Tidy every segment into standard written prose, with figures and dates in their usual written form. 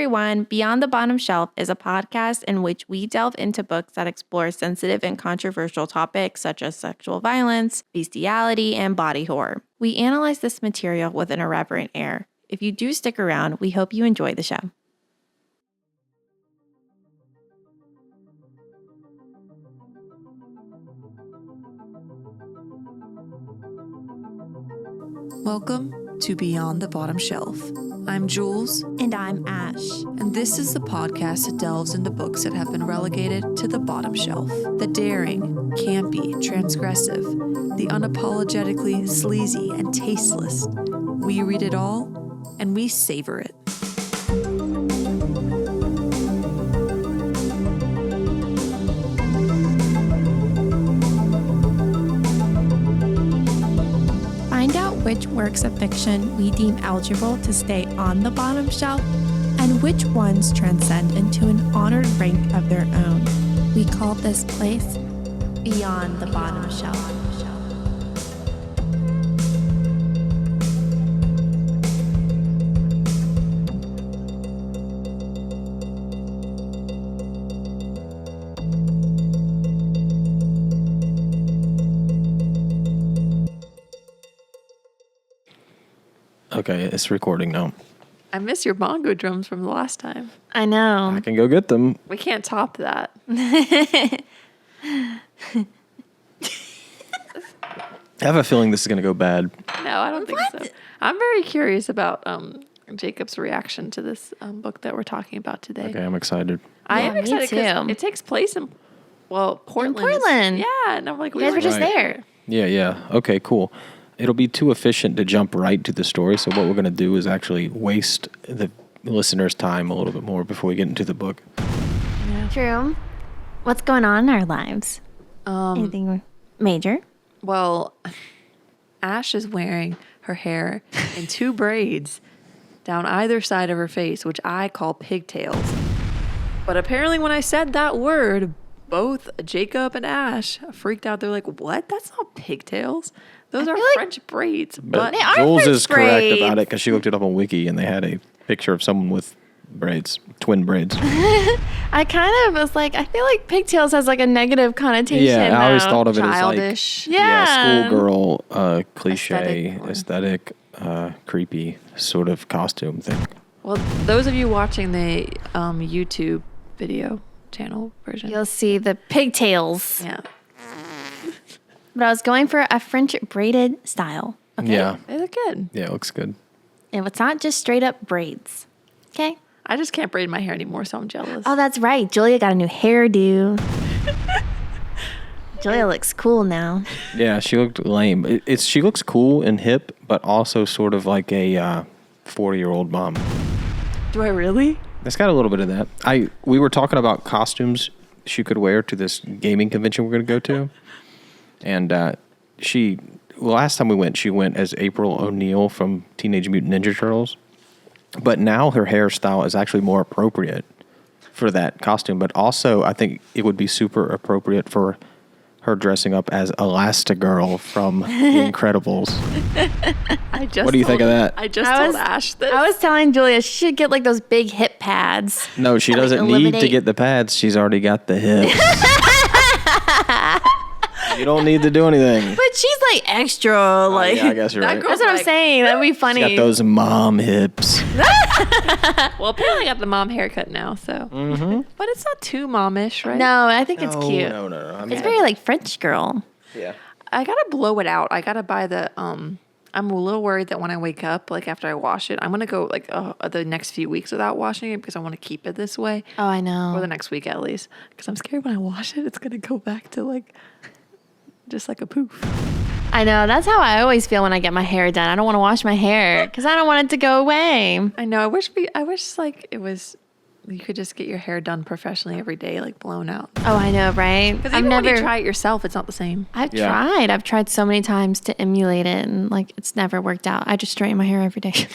everyone. Beyond the Bottom Shelf is a podcast in which we delve into books that explore sensitive and controversial topics such as sexual violence, bestiality, and body horror. We analyze this material with an irreverent air. If you do stick around, we hope you enjoy the show. Welcome to Beyond the Bottom Shelf. I'm Jules. And I'm Ash. And this is the podcast that delves into books that have been relegated to the bottom shelf. The daring, campy, transgressive, the unapologetically sleazy and tasteless. We read it all, and we savor it. Find out which works of fiction we deem eligible to stay on the bottom shelf and which ones transcend into an honored rank of their own. We call this place Beyond the Bottom Shelf. Okay, it's recording now. I miss your bongo drums from the last time. I know. I can go get them. We can't top that. I have a feeling this is going to go bad. No, I don't think so. I'm very curious about Jacob's reaction to this book that we're talking about today. Okay, I'm excited. I am me excited too. because it takes place in, Portland. Portland. Yeah, and I'm like, You guys were just there. Yeah. Okay, cool. It'll be too efficient to jump right to the story, so what we're going to do is actually waste the listener's time a little bit more before we get into the book. True. What's going on in our lives? Anything major? Well, Ash is wearing her hair in two braids down either side of her face, which I call pigtails. But apparently when I said that word, both Jacob and Ash freaked out. They're like, what? That's not pigtails. Those are French braids. But They are Jules French is correct braids. about it because she looked it up on Wiki and they had a picture of someone with braids, twin braids. I kind of was like, I feel like pigtails has like a negative connotation. Yeah, I always though. thought of it childish. as like Yeah. schoolgirl cliche, Aesthetic. creepy sort of costume thing. Well, those of you watching the YouTube video channel version. You'll see the pigtails. Yeah. But I was going for a French braided style. Okay? Yeah, They look good. yeah, it looks good. And it's not just straight up braids. Okay? I just can't braid my hair anymore, so I'm jealous. Oh, that's right. Julia got a new hairdo. Julia looks cool now. Yeah, she looked lame. She looks cool and hip, but also sort of like a 40-year-old mom. Do I really? It's got a little bit of that. We were talking about costumes she could wear to this gaming convention we're going to go to. And last time we went, she went as April O'Neil from Teenage Mutant Ninja Turtles. But now her hairstyle is actually more appropriate for that costume. But also, I think it would be super appropriate for her dressing up as Elastigirl from The Incredibles. What do you think of that? I just told Ash this. I was telling Julia she should get like those big hip pads. No, she That, like, doesn't need to eliminate- get the pads. She's already got the hips. You don't need to do anything. But she's like extra, like Yeah, I guess you're That right. girl- that's what I'm Like- saying. That'd be funny. Got those mom hips. Well, apparently I got the mom haircut now, so. Mm-hmm. But it's not too momish, right? No, I think it's cute. No. I mean, It's very like French girl. yeah. I gotta blow it out. I gotta buy the, I'm a little worried that when I wake up, like after I wash it, I'm gonna go like the next few weeks without washing it because I want to keep it this way. Oh, I know. Or the next week at least. Because I'm scared when I wash it, it's gonna go back to like, just like a poof. I know. That's how I always feel when I get my hair done. I don't want to wash my hair because I don't want it to go away. I know. I wish like it was, you could just get your hair done professionally every day, like blown out. Oh, I know, right? Because even when you try it yourself, it's not the same. I've Yeah. tried. I've tried so many times to emulate it, and like it's never worked out. I just straighten my hair every day.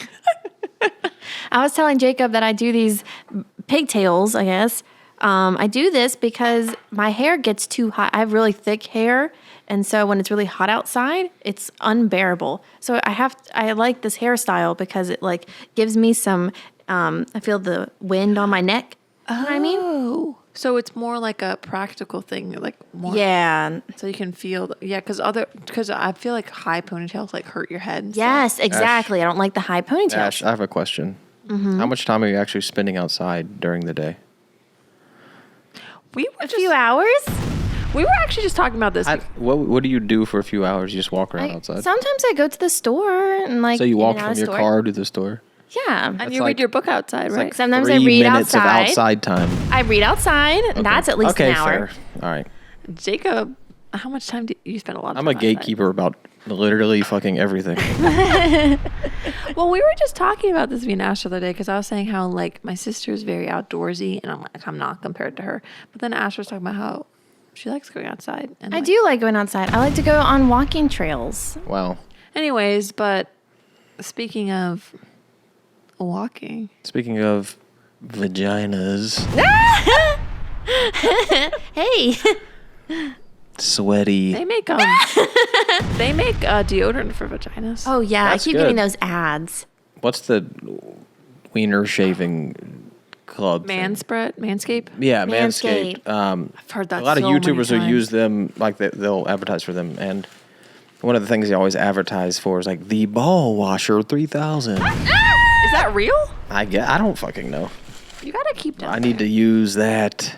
I was telling Jacob that I do these pigtails, I guess. I do this because my hair gets too hot. I have really thick hair, and so when it's really hot outside, it's unbearable. So I like this hairstyle because it like gives me some I feel the wind on my neck. You know what I mean? Oh, so it's more like a practical thing, like more. Yeah. So you can feel, because I feel like high ponytails like hurt your head. And Yes, exactly. I don't like the high ponytails. Ash, I have a question. How much time are you actually spending outside during the day? We were A few hours? We were actually just talking about this. What do you do for a few hours? You just walk around outside? Sometimes I go to the store and like. So you in walk and out from of your store. car to the store? Yeah. and That's you like- read your book outside, right? Sometimes I 3 read minutes outside. of outside time. I read outside. Okay. That's at least an hour. Fair. All right. Jacob, how much time do you spend a lot of I'm time a gatekeeper about literally fucking everything. Well, we were just talking about this, me and Ash, the other day, because I was saying how, like, my sister is very outdoorsy, and I'm like, I'm not compared to her. But then Ash was talking about how she likes going outside. And I do like going outside. I like to go on walking trails. Wow. Anyways, but speaking of walking. Speaking of vaginas, Hey. sweaty. They make deodorant for vaginas. Oh, yeah. That's I keep getting good. those ads. What's the wiener shaving club? thing? Manscape. Yeah, Manscaped. Manscaped. I've heard that A lot of so many YouTubers will times. use them, like they'll advertise for them, and one of the things they always advertise for is like the ball washer 3000. Is that real? I don't fucking know. You gotta keep that. I need to use that.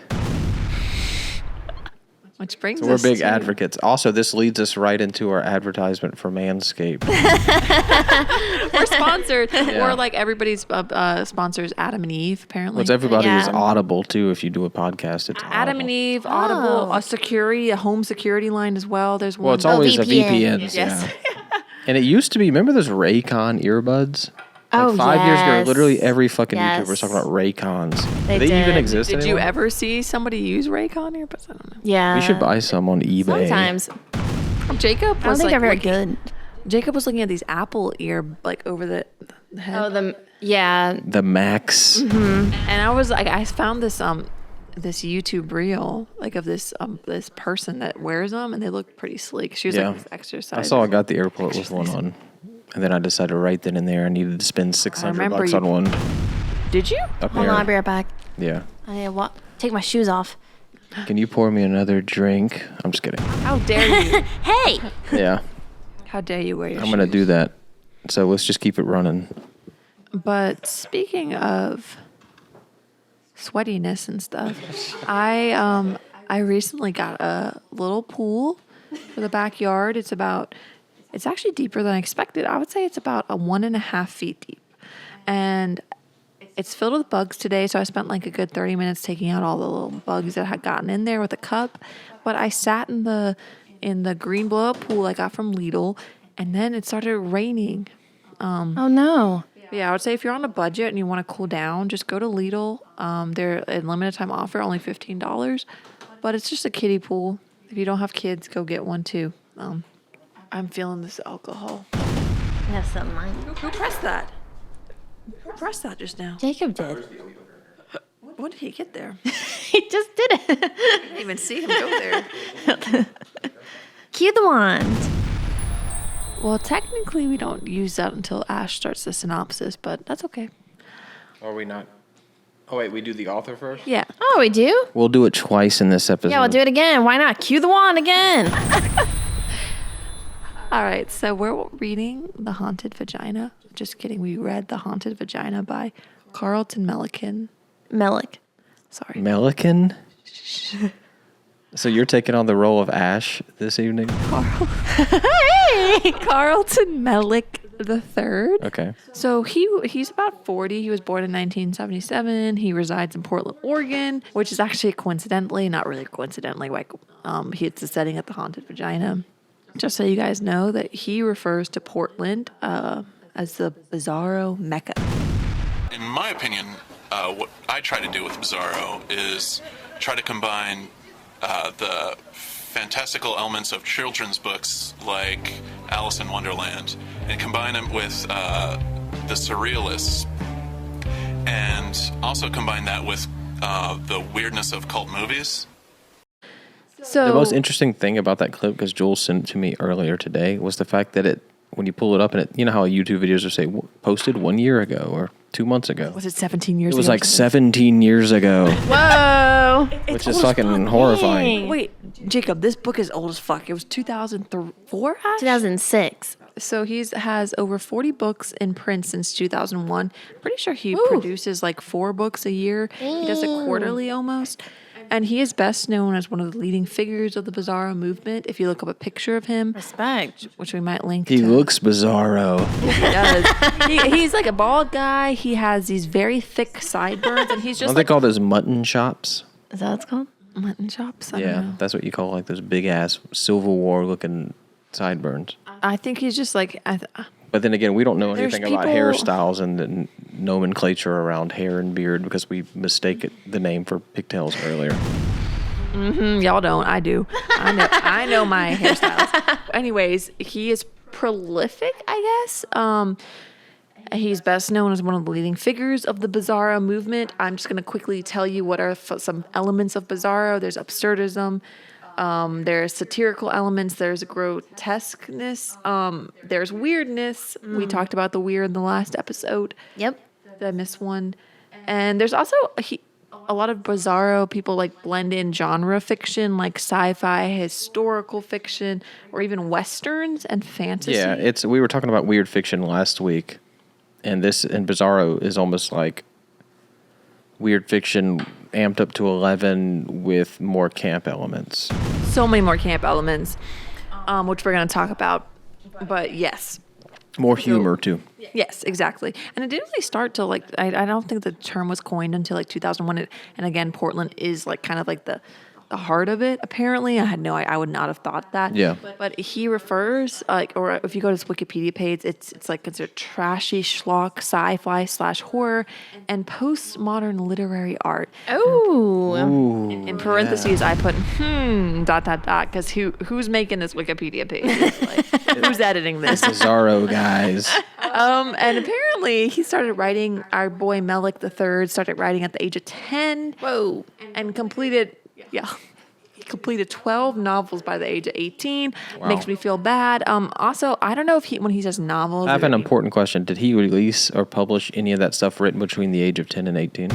Which brings So we're us big to- advocates. Also, this leads us right into our advertisement for Manscaped. We're sponsored. Yeah. Or like everybody's sponsors Adam and Eve, apparently. What's everybody is Yeah. Audible too. If you do a podcast, it's Adam and Audible. Eve, Audible, Oh. a home security line as well. There's one. Well, it's always a VPN. VPN. Yes. Yeah. And it used to be. Remember those Raycon earbuds? Oh, 5 years ago, yes. literally every fucking Yes. YouTuber was talking about Raycons. They Do they even did. exist Did you anymore? ever see somebody use Raycon earbuds? I don't know. Yeah. We should buy some on eBay. Sometimes. Jacob I don't was think like they're very looking- good. Jacob was looking at these Apple ear like over the head. Yeah. The Max. And I was like, I found this this YouTube reel like of this person that wears them, and they look pretty sleek. She was Yeah. like this exercise. I saw I got the airport with one on. And then I decided right then and there I needed to spend $600 remember bucks you- on one. Did you? Up Hold there. on, I'll be right back. Yeah. I take my shoes off. Can you pour me another drink? I'm just kidding. How dare you? Hey. Yeah. How dare you wear your I'm going to shoes? do that. So let's just keep it running. But speaking of sweatiness and stuff, I recently got a little pool for the backyard. It's actually deeper than I expected. I would say it's about 1.5 feet deep. And it's filled with bugs today, so I spent like a good 30 minutes taking out all the little bugs that had gotten in there with a cup. But I sat in the green blow up pool I got from Lidl, and then it started raining. Oh, no. Yeah, I would say if you're on a budget and you want to cool down, just go to Lidl. They're a limited time offer, only $15. But it's just a kiddie pool. If you don't have kids, go get one too. I'm feeling this alcohol. That's something mine. Who pressed that? Who pressed that just now? Jacob did. When did he get there? He just did it. I didn't even see him go there. Cue the wand. Well, technically, we don't use that until Ash starts the synopsis, but that's okay. Are we not? Oh, wait, we do the author first? Yeah. Oh, we do? We'll do it twice in this episode. Yeah, we'll do it again. Why not? Cue the wand again. All right, so we're reading The Haunted Vagina. Just kidding. We read The Haunted Vagina by Carlton Melican. Melick. Sorry. Melican? So you're taking on the role of Ash this evening? Hey! Carlton Melick III. Okay. So he's about 40. He was born in 1977. He resides in Portland, Oregon, which is actually coincidentally, not really coincidentally, like it's a setting at the Haunted Vagina. Just so you guys know that he refers to Portland as the Bizarro Mecca. In my opinion, what I try to do with Bizarro is try to combine the fantastical elements of children's books like Alice in Wonderland and combine them with the surrealists, and also combine that with the weirdness of cult movies. So The most interesting thing about that clip, because Joel sent it to me earlier today, was the fact that when you pull it up and you know how YouTube videos will say posted 1 year ago or 2 months ago. Was it 17 years ago? It was like 17 years ago, Whoa. which is fucking horrifying. Wait, Jacob, this book is old as fuck. It was 2004, Ash? 2006. So has over 40 books in print since 2001. Pretty sure he produces like 4 books a year. He does it quarterly almost. And he is best known as one of the leading figures of the Bizarro movement. If you look up a picture of him, Respect. which we might link He to. looks bizarro. He does. He's like a bald guy. He has these very thick sideburns, and he's just Aren't like they called those mutton chops? Is that what it's called? mutton chops. I don't Yeah, know. that's what you call like those big ass Civil War looking sideburns. I think he's just like But then again, we don't know There's anything about people- hairstyles and the nomenclature around hair and beard because we mistake the name for pigtails earlier. y'all don't. I do. I know my hairstyles. Anyways, he is prolific, I guess. He's best known as one of the leading figures of the Bizarro movement. I'm just going to quickly tell you what are some elements of Bizarro. There's absurdism. There's satirical elements. There's grotesqueness. There's weirdness. We talked about the weird in the last episode. Yep. Did I miss one? And there's also a lot of Bizarro people like blend in genre fiction, like sci-fi, historical fiction, or even westerns and fantasy. Yeah, we were talking about weird fiction last week, and Bizarro is almost like weird fiction amped up to 11 with more camp elements. So many more camp elements, which we're going to talk about. But yes. More humor too. Yes, exactly. And it didn't really start till like, I don't think the term was coined until like 2001. And again, Portland is like kind of like the heart of it, apparently. I would not have thought that. Yeah. But he refers, or if you go to his Wikipedia page, it's like considered trashy schlock, sci-fi / horror, and postmodern literary art. Oh. In parentheses, I put ... because who's making this Wikipedia page? Like, who's editing this? Bizarro guys. And apparently he started writing. Our boy Melik III started writing at the age of 10. Whoa. And completed. Yeah. He completed 12 novels by the age of 18. Wow. Makes me feel bad. Also, I don't know if when he says novels. I have an important question. Did he release or publish any of that stuff written between the age of 10 and 18?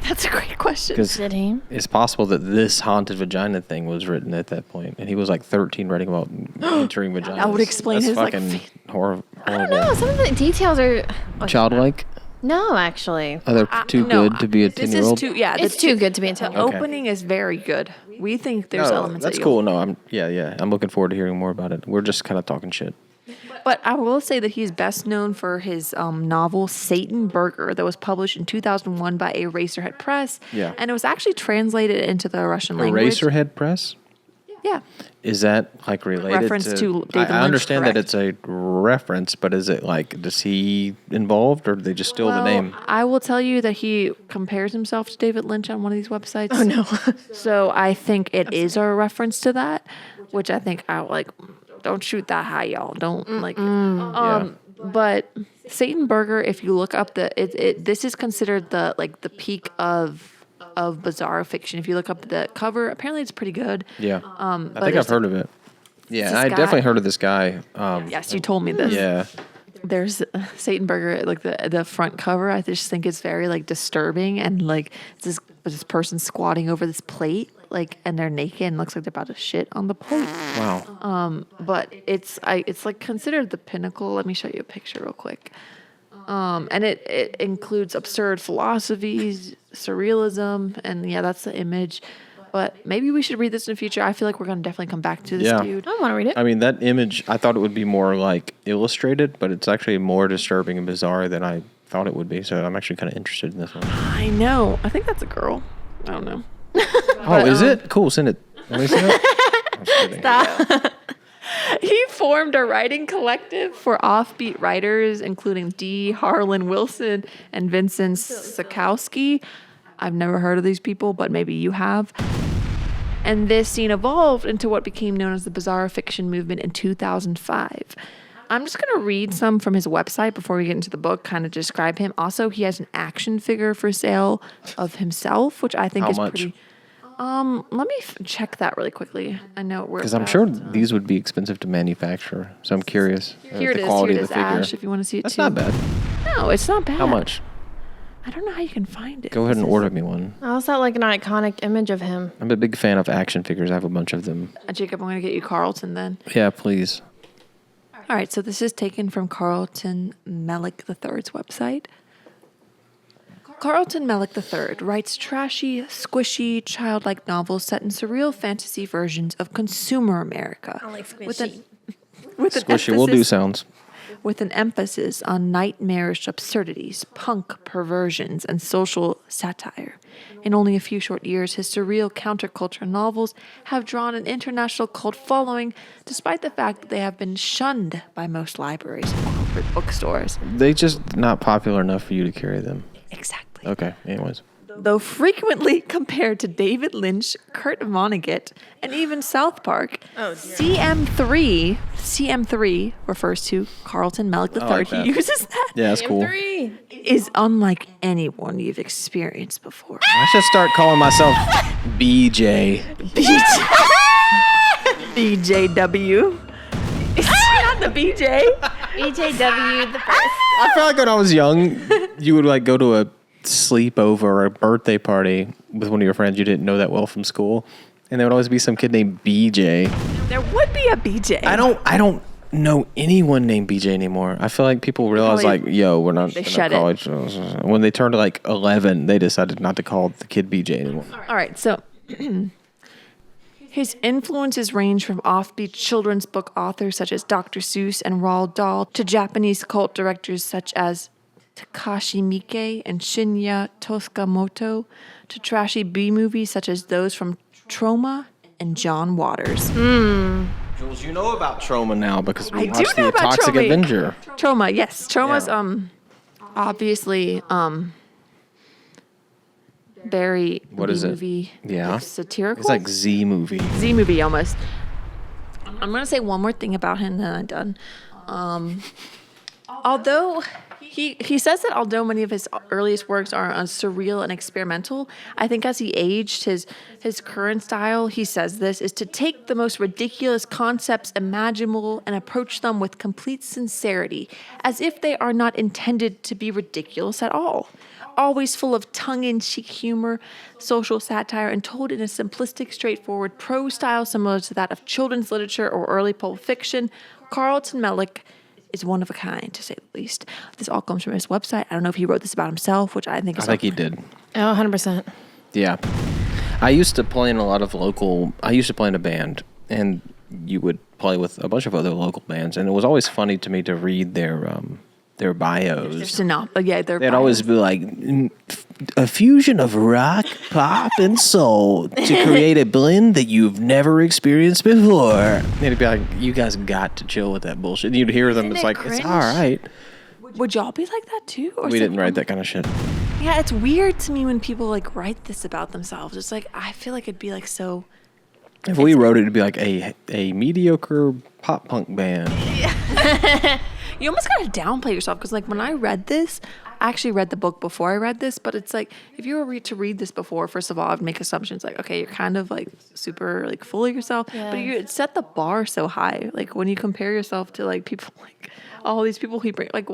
That's a great question. Because Did he? it's possible that this haunted vagina thing was written at that point, and he was like 13 writing about entering vaginas. That would explain That's his, like, fucking horrible. I don't know. Some of the details are Childlike? no, actually. Are they too No, good to be a this 10-year-old? is too. Yeah, It's too good to be a The 10-year-old. Okay. opening is very good. We think there's elements. That's that cool. No, I'm looking forward to hearing more about it. We're just kind of talking shit. But I will say that he's best known for his novel Satan Burger that was published in 2001 by Eraserhead Press. Yeah. And it was actually translated into the Russian language. Eraserhead Press? Yeah. Is that like related Reference to David I Lynch, understand that correct. it's a reference, but is it like, does he involved or do they just steal the name? I will tell you that he compares himself to David Lynch on one of these websites. Oh, no. So I think it is a reference to that, which I think I like. Don't shoot that high, y'all. Don't like. Yeah. But Satan Burger, if you look up this is considered the peak of bizarre fiction. If you look up the cover, apparently it's pretty good. Yeah. I but think I've there's- heard of it. Yeah, this I guy- definitely heard of this guy. Yes, you told me this. Yeah. There's Satan Burger, like the front cover. I just think it's very like disturbing, and like this person squatting over this plate, like, and they're naked and looks like they're about to shit on the plate. Wow. But it's like considered the pinnacle. Let me show you a picture real quick. And it includes absurd philosophies, surrealism, and yeah, that's the image. But maybe we should read this in the future. I feel like we're going to definitely come back to this Yeah. dude. I want to read it. I mean, that image, I thought it would be more like illustrated, but it's actually more disturbing and bizarre than I thought it would be. So I'm actually kind of interested in this one. I know. I think that's a girl. I don't know. Oh, is it? Cool. Send it. Let me see that. I'm just kidding. He formed a writing collective for offbeat writers, including D. Harlan Wilson and Vincent Sikowski. I've never heard of these people, but maybe you have. And this scene evolved into what became known as the Bizarro fiction movement in 2005. I'm just going to read some from his website before we get into the book, kind of describe him. Also, he has an action figure for sale of himself, which I think How is much? pretty... Let me check that really quickly. I know we're Because I'm about- sure these would be expensive to manufacture. So I'm curious. Here it the is. quality Here it of is, the figure. Ash, if you want to see it That's too. not bad. No, it's not bad. How much? I don't know how you can find it. Go ahead and order me one. I also had like an iconic image of him. I'm a big fan of action figures. I have a bunch of them. Jacob, I'm going to get you Carlton then. Yeah, please. All right, so this is taken from Carlton Melick III's website. Carlton Melick III writes trashy, squishy, childlike novels set in surreal fantasy versions of consumer America. I like With squishy. an Squishy will do sounds. with an emphasis on nightmarish absurdities, punk perversions, and social satire. In only a few short years, his surreal counterculture novels have drawn an international cult following, despite the fact that they have been shunned by most libraries and corporate bookstores. They just not popular enough for you to carry them. Exactly. Okay, anyways. Though frequently compared to David Lynch, Kurt Vonnegut, and even South Park, CM3 refers to Carlton Melick III. like that. He uses that. Yeah, that's cool. Is unlike anyone you've experienced before. I should start calling myself BJ. BJW. It's not the BJ. EJW the first. I feel like when I was young, you would like go to a sleepover or a birthday party with one of your friends you didn't know that well from school, and there would always be some kid named BJ. There would be a BJ. I don't know anyone named BJ anymore. I feel like people realize Probably- like, yo, we're not they gonna shed call it. When they turned like 11, they decided not to call the kid BJ anymore. All right, so his influences range from offbeat children's book authors such as Dr. Seuss and Roald Dahl to Japanese cult directors such as Takashi Miike and Shinya Toskamoto to trashy B-movies such as those from Troma and John Waters. Jules, you know about Trauma now because we I do watched know the about Toxic Troma. Avenger. Troma, yes. Troma's Yeah. obviously very What is it? B-movie, Yeah. like, satirical. It's like Z movie. Z movie almost. I'm gonna say one more thing about him, then I'm done. Although he says that although many of his earliest works are surreal and experimental, I think as he aged, his current style, he says this, is to take the most ridiculous concepts imaginable and approach them with complete sincerity, as if they are not intended to be ridiculous at all. Always full of tongue-in-cheek humor, social satire, and told in a simplistic, straightforward prose style similar to that of children's literature or early pulp fiction, Carlton Melick is one of a kind, to say the least. This all comes from his website. I don't know if he wrote this about himself, which I think is... I think he did. Oh, 100%. Yeah. I used to play in a band, and you would play with a bunch of other local bands, and it was always funny to me to read their bios. They'd always be like, a fusion of rock, pop, and soul to create a blend that you've never experienced before. And it'd be like, you guys got to chill with that bullshit. And you'd hear them, Isn't it's it like, cringe? it's all right. Would y'all be like that too? Or We is it- didn't write that kind of shit. Yeah, it's weird to me when people like write this about themselves. It's like, I feel like it'd be like so... If we wrote it, it'd be like a mediocre pop punk band. You almost gotta downplay yourself because, like, when I read this, I actually read the book before I read this, but it's like if you were to read this before, first of all, I'd make assumptions like, okay, you're kind of like super like full of yourself, but you set the bar so high. Like when you compare yourself to like people like all these people who bring like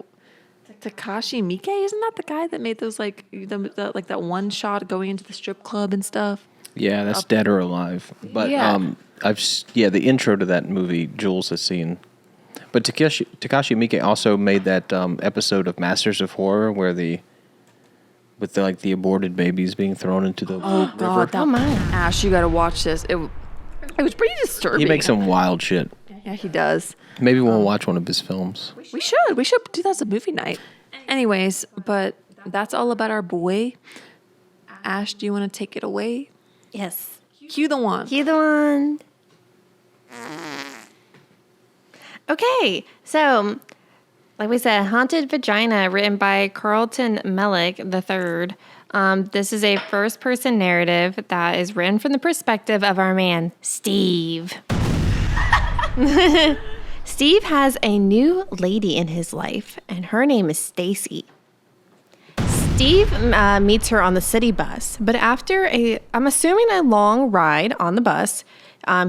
Takashi Miike, isn't that the guy that made those like the like that one shot going into the strip club and stuff? Yeah, that's Dead or Alive. But Yeah. the intro to that movie Jules has seen. But Takashi Miike also made that episode of Masters of Horror where the aborted babies being thrown into the river. God, Ash, you gotta watch this. It was pretty disturbing. He makes some wild shit. Yeah, he does. Maybe we'll watch one of his films. We should do that as a movie night. Anyways, but that's all about our boy. Ash, do you want to take it away? Yes. Cue the one. You the one. Okay, so like we said, Haunted Vagina, written by Carlton Melick III. This is a first-person narrative that is written from the perspective of our man, Steve. Steve has a new lady in his life, and her name is Stacy. Steve meets her on the city bus, but after I'm assuming a long ride on the bus,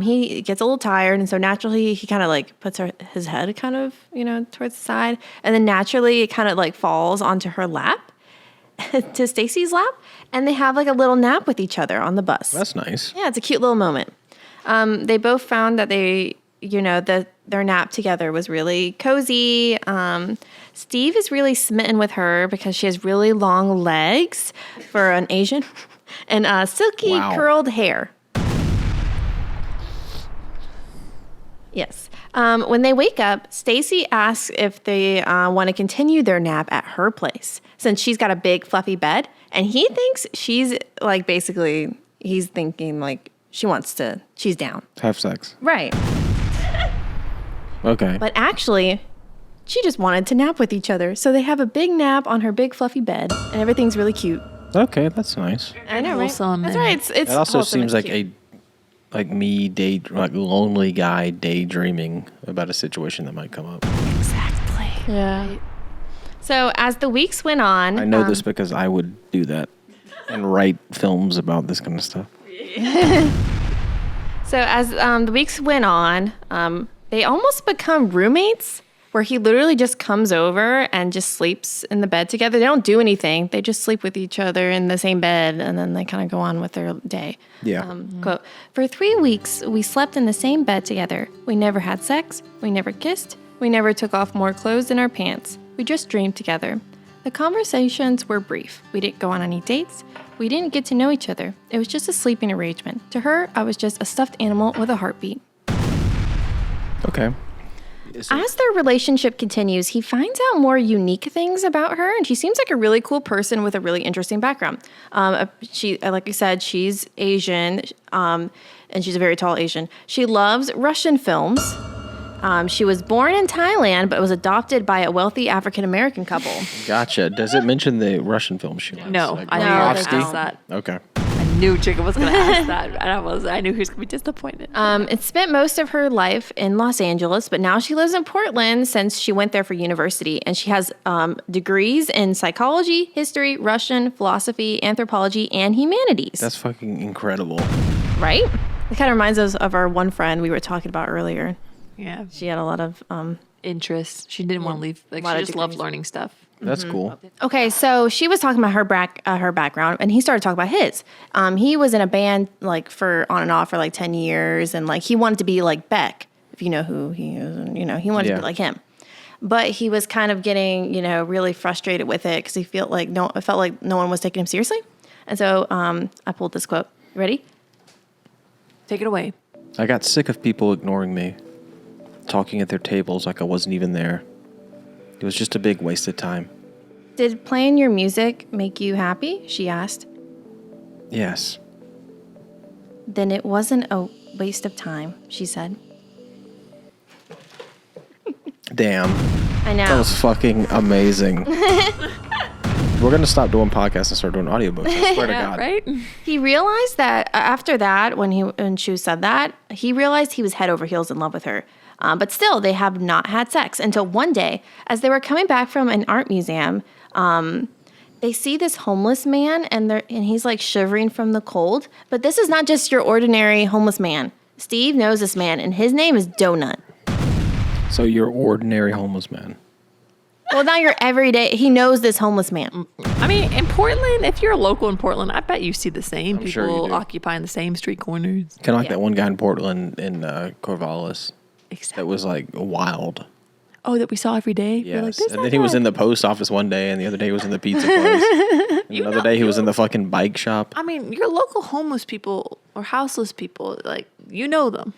He gets a little tired, and so naturally he kind of like puts his head kind of, towards the side, and then naturally it kind of like falls onto her lap, to Stacy's lap, and they have like a little nap with each other on the bus. That's nice. Yeah, it's a cute little moment. They both found that their nap together was really cozy. Steve is really smitten with her because she has really long legs for an Asian and silky curled hair. Yes. When they wake up, Stacy asks if they want to continue their nap at her place since she's got a big fluffy bed, and he thinks she's like he's thinking like she's down. Have sex. Right. Okay. But actually, she just wanted to nap with each other. So they have a big nap on her big fluffy bed, and everything's really cute. Okay, that's nice. I know, right? Wholesome. That's right. It's It also wholesome, seems it's like cute. lonely guy daydreaming about a situation that might come up. Exactly. Yeah. So as the weeks went on, I know this because I would do that and write films about this kind of stuff. So as the weeks went on, they almost become roommates, where he literally just comes over and just sleeps in the bed together. They don't do anything. They just sleep with each other in the same bed, and then they kind of go on with their day. Yeah. Quote, "For 3 weeks, we slept in the same bed together. We never had sex. We never kissed. We never took off more clothes than our pants. We just dreamed together. The conversations were brief. We didn't go on any dates. We didn't get to know each other. It was just a sleeping arrangement. To her, I was just a stuffed animal with a heartbeat." Okay. As their relationship continues, he finds out more unique things about her, and she seems like a really cool person with a really interesting background. She, like I said, she's Asian, and she's a very tall Asian. She loves Russian films. She was born in Thailand, but was adopted by a wealthy African-American couple. Gotcha. Does it mention the Russian film she likes? No, Like I knew No, you were they going to don't. ask that. Okay. I knew Jacob was going to ask that, and I knew he was going to be disappointed. It spent most of her life in Los Angeles, but now she lives in Portland since she went there for university. And she has degrees in psychology, history, Russian, philosophy, anthropology, and humanities. That's fucking incredible. Right? It kind of reminds us of our one friend we were talking about earlier. Yeah. She had a lot of... Interest. She didn't want to leave. Like, lot she of just loved degrees. learning stuff. That's cool. Okay, so she was talking about her background, and he started talking about his. He was in a band like for on and off for like 10 years, and like he wanted to be like Beck, if you know who he is, and he wanted to be like him. But he was kind of getting really frustrated with it because it felt like no one was taking him seriously. And so I pulled this quote. You ready? Take it away. I got sick of people ignoring me, talking at their tables like I wasn't even there. It was just a big waste of time. Did playing your music make you happy? She asked. Yes. Then it wasn't a waste of time, she said. Damn. I know. That was fucking amazing. We're going to stop doing podcasts and start doing audiobooks. I swear to God. Right? He realized that after that, when she said that, he realized he was head over heels in love with her. But still, they have not had sex until one day, as they were coming back from an art museum, they see this homeless man, and he's like shivering from the cold. But this is not just your ordinary homeless man. Steve knows this man, and his name is Donut. So you're ordinary homeless man. Well, not your everyday. He knows this homeless man. I mean, in Portland, if you're local in Portland, I bet you see the same I'm sure you people do. occupying the same street corners. Kind of like that one guy in Portland in Corvallis that was like wild. Oh, that we saw every day? We're Yes. like, "There's And that then he was guy." in the post office one day, and the other day he was in the pizza place. And another day he was in the fucking bike shop. I mean, your local homeless people or houseless people, like, you know them.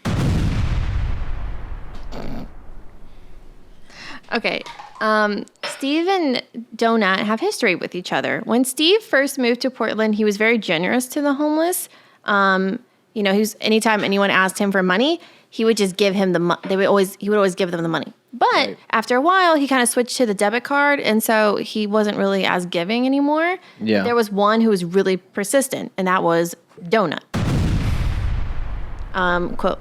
Okay. Steve and Donut have history with each other. When Steve first moved to Portland, he was very generous to the homeless. He was anytime anyone asked him for money, he would just give him he would always give them the money. But after a while, he kind of switched to the debit card, and so he wasn't really as giving anymore. Yeah. There was one who was really persistent, and that was Donut. Quote,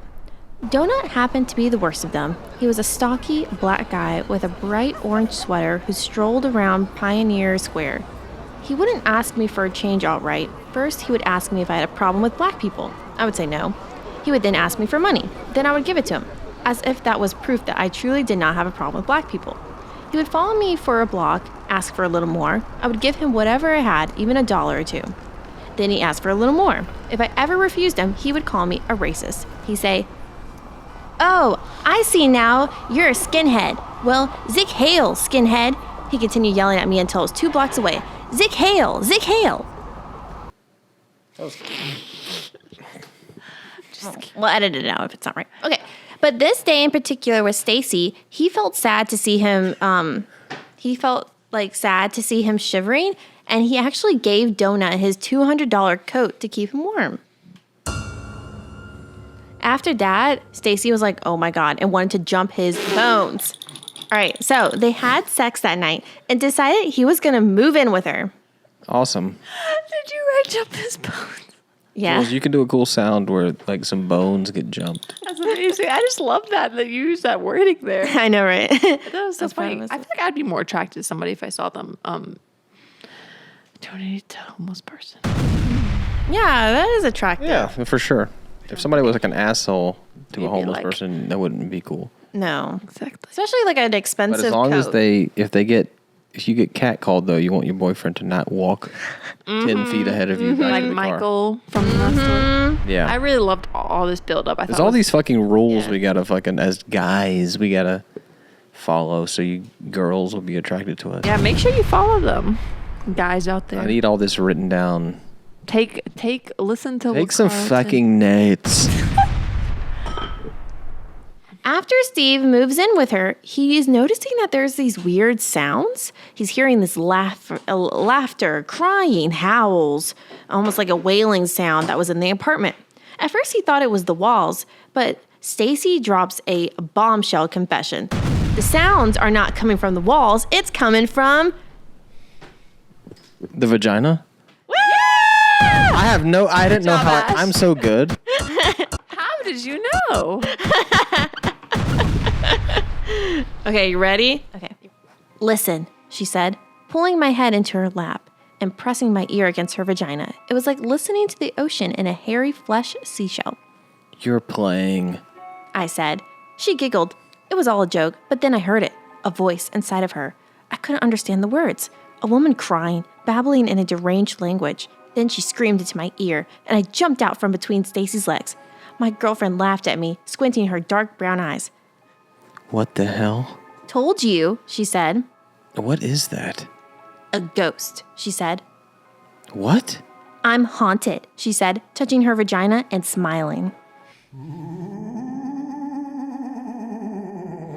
Donut happened to be the worst of them. He was a stocky black guy with a bright orange sweater who strolled around Pioneer Square. He wouldn't ask me for a change outright. First, he would ask me if I had a problem with black people. I would say no. He would then ask me for money. Then I would give it to him, as if that was proof that I truly did not have a problem with black people. He would follow me for a block, ask for a little more. I would give him whatever I had, even $1 or $2. Then he asked for a little more. If I ever refused him, he would call me a racist. He'd say, "Oh, I see now, you're a skinhead. Well, Zick Hale, skinhead." He continued yelling at me until it was 2 blocks away. "Zick Hale, Zick Hale." We'll edit it out if it's not right. Okay. But this day in particular with Stacy, he felt sad to see him, sad to see him shivering, and he actually gave Donut his $200 coat to keep him warm. After that, Stacy was like, "Oh my God," and wanted to jump his bones. All right, so they had sex that night and decided he was going to move in with her. Awesome. Did you write jump his bones? Yeah. Jules, you can do a cool sound where like some bones get jumped. That's amazing. I just love that you use that wording there. I know, right? That was so That's funny. fun. I feel like I'd be more attracted to somebody if I saw them donate to a homeless person. Yeah, that is attractive. Yeah, for sure. If somebody was like an asshole to Maybe a homeless like- person, that wouldn't be cool. No. Exactly. Especially like an expensive But as long as coat. if you get catcalled though, you want your boyfriend to not walk 10 feet ahead of you back Like to the car. Michael from the last story. Yeah. I really loved all this build up. I There's thought all it was- these fucking rules Yeah. we gotta fucking, as guys, we gotta follow so you girls will be attracted to us. Yeah, make sure you follow them, guys out there. I need all this written down. Listen to. Take what some Carlton- fucking notes. After Steve moves in with her, he is noticing that there's these weird sounds. He's hearing this laughter, crying, howls, almost like a wailing sound that was in the apartment. At first, he thought it was the walls, but Stacy drops a bombshell confession. The sounds are not coming from the walls, it's coming from... The vagina? I didn't know job, how, Ash. I'm so good. How did you know? Okay, you ready? Okay. "Listen," she said, pulling my head into her lap and pressing my ear against her vagina. It was like listening to the ocean in a hairy flesh seashell. You're playing. I said. She giggled. It was all a joke, but then I heard it. A voice inside of her. I couldn't understand the words. A woman crying, babbling in a deranged language. Then she screamed into my ear, and I jumped out from between Stacy's legs. My girlfriend laughed at me, squinting her dark brown eyes. What the hell? "Told you," she said. What is that? "A ghost," she said. What? "I'm haunted," she said, touching her vagina and smiling.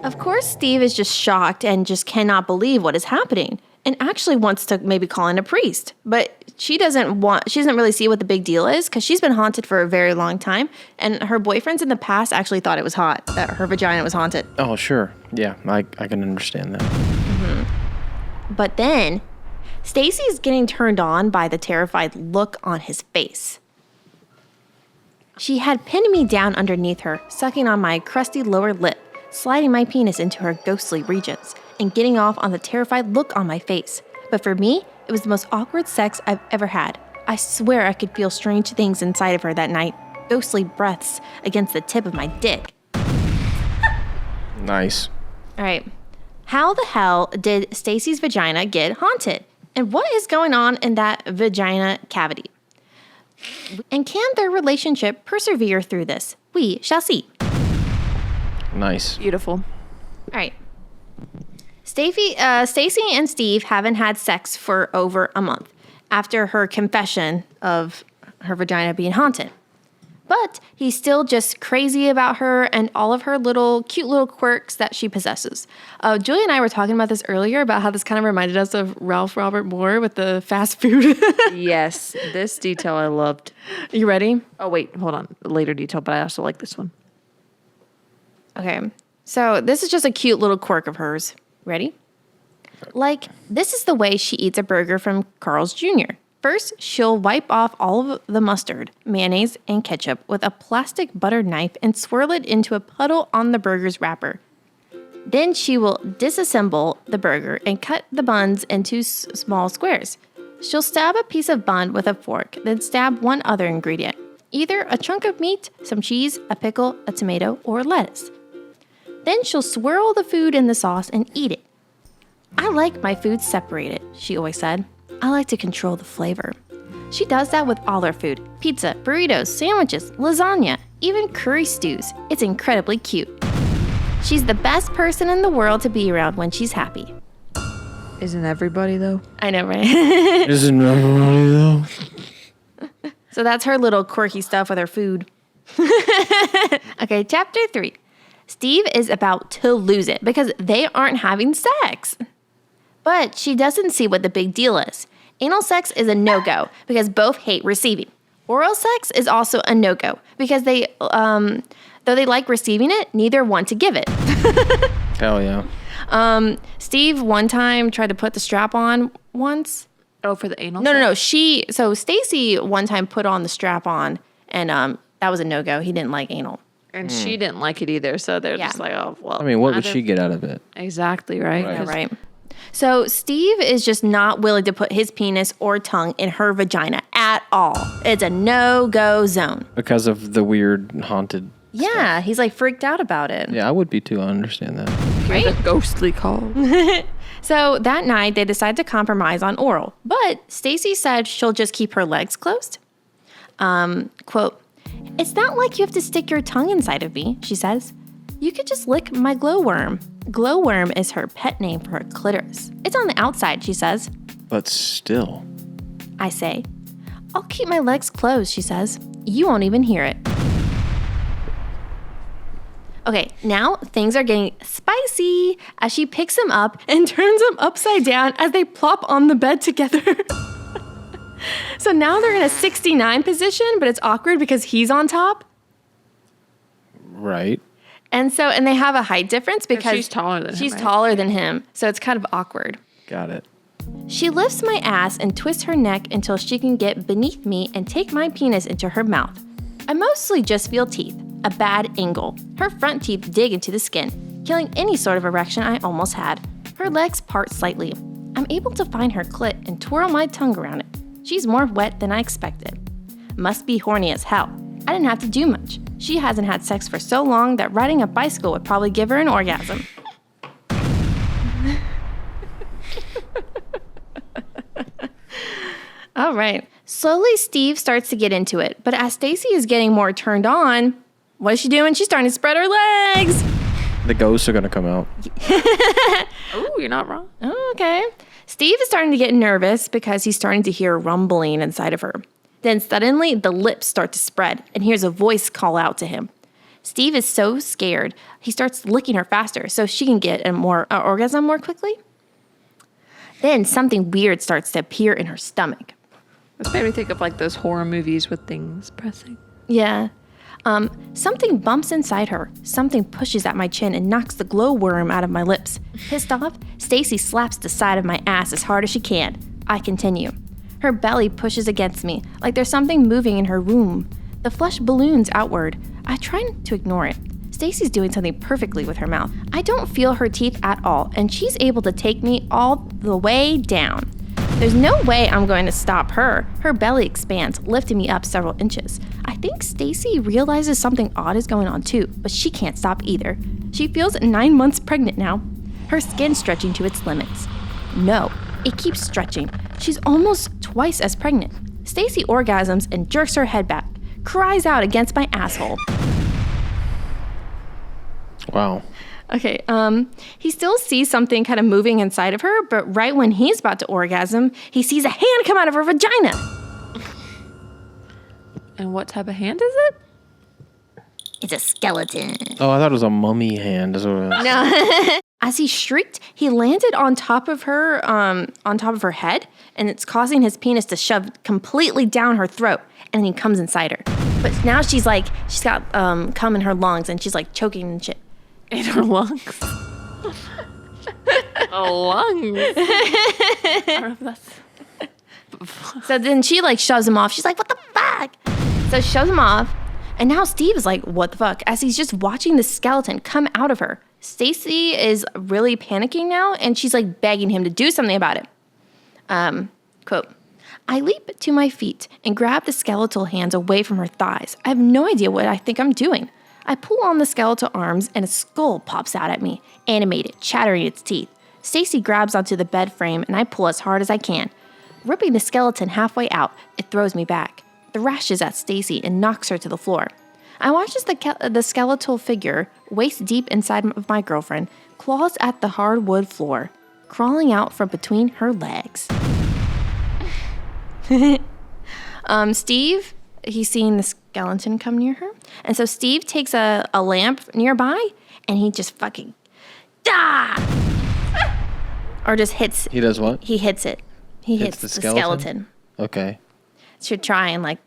Of course, Steve is just shocked and just cannot believe what is happening and actually wants to maybe call in a priest. But she doesn't really see what the big deal is because she's been haunted for a very long time. And her boyfriends in the past actually thought it was hot, that her vagina was haunted. Oh, sure. Yeah, I can understand that. But then, Stacy's getting turned on by the terrified look on his face. She had pinned me down underneath her, sucking on my crusty lower lip, sliding my penis into her ghostly regions, and getting off on the terrified look on my face. But for me, it was the most awkward sex I've ever had. I swear I could feel strange things inside of her that night, ghostly breaths against the tip of my dick. Nice. All right. How the hell did Stacy's vagina get haunted? And what is going on in that vagina cavity? And can their relationship persevere through this? We shall see. Nice. Beautiful. All right. Stacy and Steve haven't had sex for over a month after her confession of her vagina being haunted. But he's still just crazy about her and all of her cute little quirks that she possesses. Julie and I were talking about this earlier about how this kind of reminded us of Ralph Robert Moore with the fast food. Yes, this detail I loved. You ready? Oh, wait, hold on. Later detail, but I also like this one. Okay. So this is just a cute little quirk of hers. Ready? Like, this is the way she eats a burger from Carl's Jr. First, she'll wipe off all of the mustard, mayonnaise, and ketchup with a plastic butter knife and swirl it into a puddle on the burger's wrapper. Then she will disassemble the burger and cut the buns into small squares. She'll stab a piece of bun with a fork, then stab one other ingredient. either a chunk of meat, some cheese, a pickle, a tomato, or lettuce. Then she'll swirl the food in the sauce and eat it. I like my food separated, she always said. I like to control the flavor. She does that with all her food: pizza, burritos, sandwiches, lasagna, even curry stews. It's incredibly cute. She's the best person in the world to be around when she's happy. Isn't everybody, though? I know, right? Isn't everybody though? So that's her little quirky stuff with her food. Okay, chapter 3. Steve is about to lose it because they aren't having sex. But she doesn't see what the big deal is. Anal sex is a no-go because both hate receiving. Oral sex is also a no-go because they, though they like receiving it, neither want to give it. Hell yeah. Steve one time tried to put the strap on once. Oh, for the anal? No. So Stacy one time put on the strap on, and that was a no-go. He didn't like anal. And she didn't like it either, so they're just like, oh, well. I mean, what would she get out of it? Exactly, right? Right. Yeah, right. So Steve is just not willing to put his penis or tongue in her vagina at all. It's a no-go zone. Because of the weird haunted. Yeah, he's like freaked out about it. Yeah, I would be too. I understand that. Right? The ghostly call. So that night they decide to compromise on oral, but Stacy said she'll just keep her legs closed. Quote, "It's not like you have to stick your tongue inside of me," she says. "You could just lick my glowworm." Glowworm is her pet name for her clitoris. It's on the outside, she says. But still. I say, "I'll keep my legs closed," she says. "You won't even hear it." Okay, now things are getting spicy as she picks him up and turns him upside down as they plop on the bed together. So now they're in a 69 position, but it's awkward because he's on top. Right. And they have a height difference because she's taller than him. she's right? taller than him. So it's kind of awkward. Got it. She lifts my ass and twists her neck until she can get beneath me and take my penis into her mouth. I mostly just feel teeth, a bad angle. Her front teeth dig into the skin, killing any sort of erection I almost had. Her legs part slightly. I'm able to find her clit and twirl my tongue around it. She's more wet than I expected. Must be horny as hell. I didn't have to do much. She hasn't had sex for so long that riding a bicycle would probably give her an orgasm. All right. Slowly, Steve starts to get into it, but as Stacy is getting more turned on, what is she doing? She's starting to spread her legs. The ghosts are going to come out. Oh, you're not wrong. Oh, okay. Steve is starting to get nervous because he's starting to hear rumbling inside of her. Then suddenly, the lips start to spread, and hears a voice call out to him. Steve is so scared, he starts licking her faster so she can get an orgasm more quickly. Then something weird starts to appear in her stomach. This made me think of like those horror movies with things pressing. Yeah. Something bumps inside her. Something pushes at my chin and knocks the glowworm out of my lips. Pissed off, Stacy slaps the side of my ass as hard as she can. I continue. Her belly pushes against me, like there's something moving in her womb. The flesh balloons outward. I try to ignore it. Stacy's doing something perfectly with her mouth. I don't feel her teeth at all, and she's able to take me all the way down. There's no way I'm going to stop her. Her belly expands, lifting me up several inches. I think Stacy realizes something odd is going on too, but she can't stop either. She feels 9 months pregnant now. Her skin stretching to its limits. No, it keeps stretching. She's almost twice as pregnant. Stacy orgasms and jerks her head back, cries out against my asshole. Wow. Okay, he still sees something kind of moving inside of her, but right when he's about to orgasm, he sees a hand come out of her vagina. And what type of hand is it? It's a skeleton. Oh, I thought it was a mummy hand. That's what it was. No. As he shrieked, he landed on top of her head, and it's causing his penis to shove completely down her throat, and he comes inside her. But now she's got cum in her lungs, and she's like choking and shit. In her lungs. Lungs. I don't know if that's... So then she like shoves him off. She's like, what the fuck? So she shoves him off. And now Steve is like, what the fuck? As he's just watching the skeleton come out of her. Stacy is really panicking now. And she's like begging him to do something about it. Quote, I leap to my feet and grab the skeletal hands away from her thighs. I have no idea what I think I'm doing. I pull on the skeletal arms and a skull pops out at me, animated, chattering its teeth. Stacy grabs onto the bed frame and I pull as hard as I can. Ripping the skeleton halfway out, it throws me back. Thrashes at Stacy and knocks her to the floor. I watch as the skeletal figure, waist deep inside of my girlfriend, claws at the hardwood floor, crawling out from between her legs. Steve, he's seeing the skeleton come near her. And so Steve takes a lamp nearby and he just fucking, or just hits. He does what? He hits it. He hits the skeleton. Okay. To try and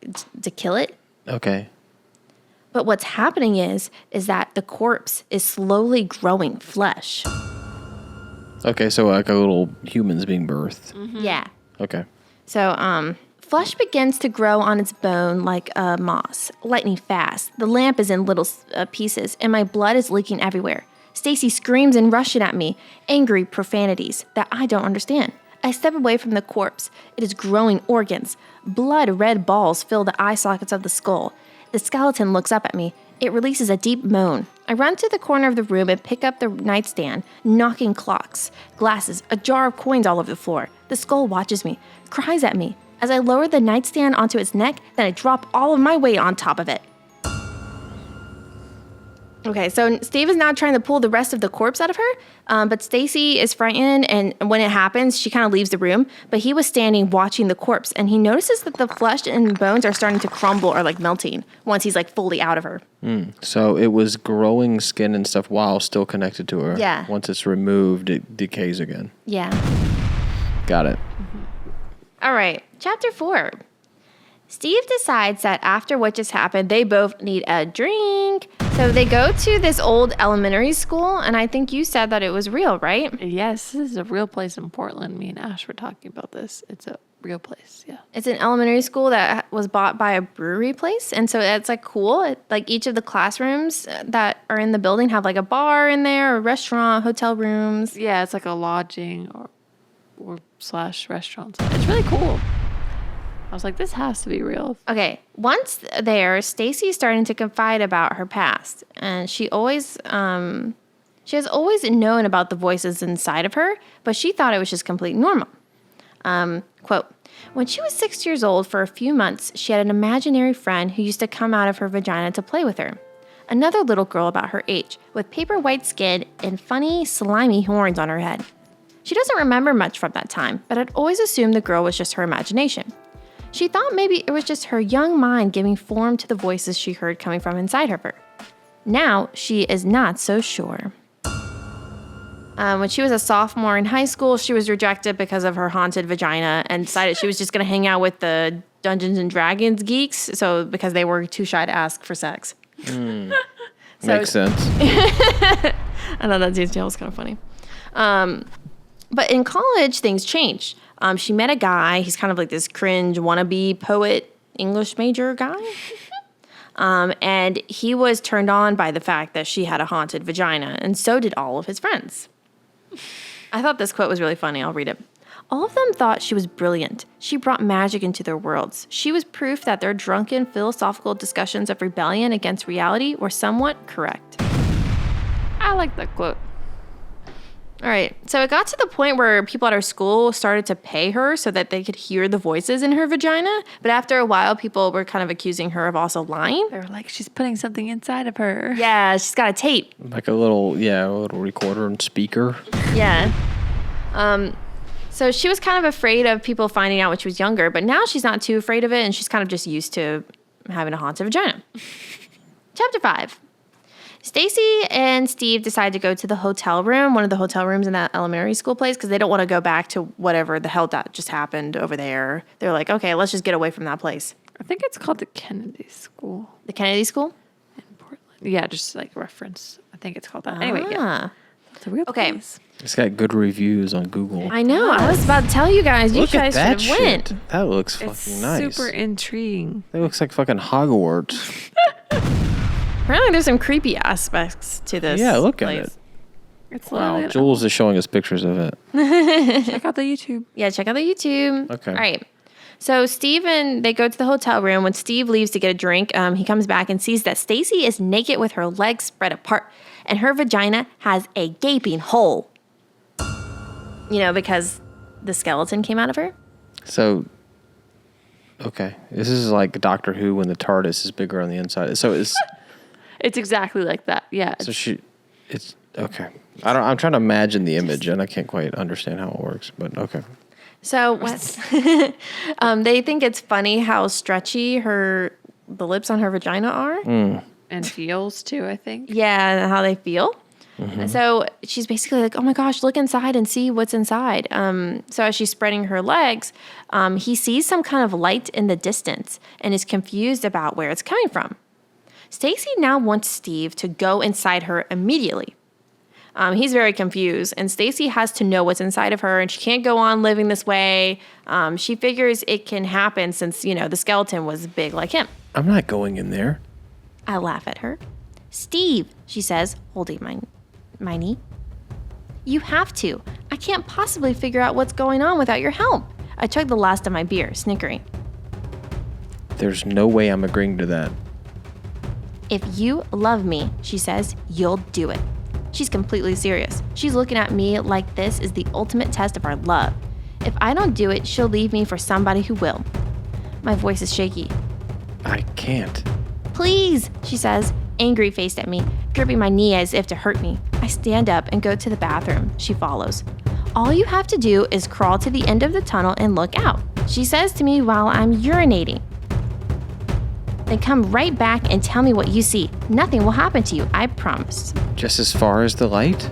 to kill it. Okay. But what's happening is that the corpse is slowly growing flesh. Okay, so like a little humans being birthed. Mm-hmm. Yeah. Okay. So, flesh begins to grow on its bone like a moss, lightning fast. The lamp is in little pieces, and my blood is leaking everywhere. Stacy screams and rushes at me, angry profanities that I don't understand. I step away from the corpse. It is growing organs. Blood-red balls fill the eye sockets of the skull. The skeleton looks up at me. It releases a deep moan. I run to the corner of the room and pick up the nightstand, knocking clocks, glasses, a jar of coins all over the floor. The skull watches me, cries at me. As I lower the nightstand onto its neck, then I drop all of my weight on top of it. Okay, so Steve is now trying to pull the rest of the corpse out of her, but Stacy is frightened, and when it happens, she kind of leaves the room. But he was standing watching the corpse, and he notices that the flesh and bones are starting to crumble or melting once he's fully out of her. So it was growing skin and stuff while still connected to her. Yeah. Once it's removed, it decays again. Yeah. Got it. All right, chapter 4. Steve decides that after what just happened, they both need a drink. So they go to this old elementary school, and I think you said that it was real, right? Yes, this is a real place in Portland. Me and Ash were talking about this. It's a real place, yeah. It's an elementary school that was bought by a brewery place, and so it's cool. Each of the classrooms that are in the building have a bar in there, a restaurant, hotel rooms. Yeah, it's a lodging or / restaurant. It's really cool. I was like, this has to be real. Okay, once there, Stacy's starting to confide about her past, and she has always known about the voices inside of her, but she thought it was just completely normal. Quote, when she was 6 years old, for a few months, she had an imaginary friend who used to come out of her vagina to play with her. Another little girl about her age, with paper white skin and funny, slimy horns on her head. She doesn't remember much from that time, but had always assumed the girl was just her imagination. She thought maybe it was just her young mind giving form to the voices she heard coming from inside of her. Now, she is not so sure. When she was a sophomore in high school, she was rejected because of her haunted vagina and decided she was just going to hang out with the Dungeons and Dragons geeks, because they were too shy to ask for sex. Makes sense. I thought that detail was kind of funny. But in college, things changed. She met a guy. He's kind of this cringe wannabe poet English major guy. And he was turned on by the fact that she had a haunted vagina, and so did all of his friends. I thought this quote was really funny. I'll read it. All of them thought she was brilliant. She brought magic into their worlds. She was proof that their drunken philosophical discussions of rebellion against reality were somewhat correct. I like that quote. All right, so it got to the point where people at our school started to pay her so that they could hear the voices in her vagina. But after a while, people were kind of accusing her of also lying. They were like, she's putting something inside of her. Yeah, she's got a tape. Like a little recorder and speaker. Yeah. So she was kind of afraid of people finding out when she was younger, but now she's not too afraid of it, and she's kind of just used to having a haunted vagina. Chapter 5. Stacy and Steve decide to go to the hotel room, one of the hotel rooms in that elementary school place, because they don't want to go back to whatever the hell that just happened over there. They're like, okay, let's just get away from that place. I think it's called the Kennedy School. The Kennedy School? In Portland. Yeah, just reference. I think it's called that. Anyway, yeah. It's a real place. It's got good reviews on Google. I know. I was about to tell you guys. You Look guys at that should have went. shit. That looks fucking nice. Super intriguing. That looks like fucking Hogwarts. Apparently there's some creepy aspects to this. Yeah, look place. at it. It's Wow, Jules is showing us pictures of it. Check out the YouTube. Yeah, check out the YouTube. Okay. All right. So they go to the hotel room. When Steve leaves to get a drink, he comes back and sees that Stacy is naked with her legs spread apart, and her vagina has a gaping hole. Because the skeleton came out of her. So, okay, this is like Doctor Who when the TARDIS is bigger on the inside. So it's exactly like that. Yeah. so it's okay. I'm trying to imagine the image, and I can't quite understand how it works. But okay. So they think it's funny how stretchy the lips on her vagina are. And feels too, I think. Yeah, and how they feel. And so she's basically like, oh my gosh, look inside and see what's inside. So as she's spreading her legs, he sees some kind of light in the distance and is confused about where it's coming from. Stacy now wants Steve to go inside her immediately. He's very confused, and Stacy has to know what's inside of her, and she can't go on living this way. She figures it can happen since, the skeleton was big like him. I'm not going in there. I laugh at her. Steve, she says, holding my knee. You have to. I can't possibly figure out what's going on without your help. I chugged the last of my beer, snickering. There's no way I'm agreeing to that. If you love me, she says, you'll do it. She's completely serious. She's looking at me like this is the ultimate test of our love. If I don't do it, she'll leave me for somebody who will. My voice is shaky. I can't. Please, she says, angry-faced at me, gripping my knee as if to hurt me. I stand up and go to the bathroom. She follows. All you have to do is crawl to the end of the tunnel and look out, she says to me while I'm urinating. Then come right back and tell me what you see. Nothing will happen to you, I promise. Just as far as the light?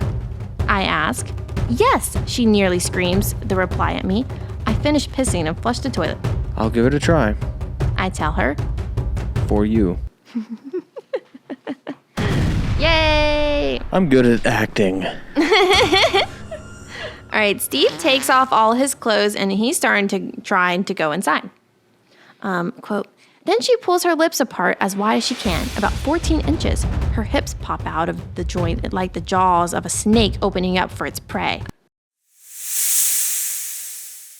I ask. Yes, she nearly screams, the reply at me. I finish pissing and flush the toilet. I'll give it a try. I tell her. For you. Yay! I'm good at acting. All right, Steve takes off all his clothes and he's starting to try to go inside. Quote, then she pulls her lips apart as wide as she can, about 14 inches. Her hips pop out of the joint like the jaws of a snake opening up for its prey.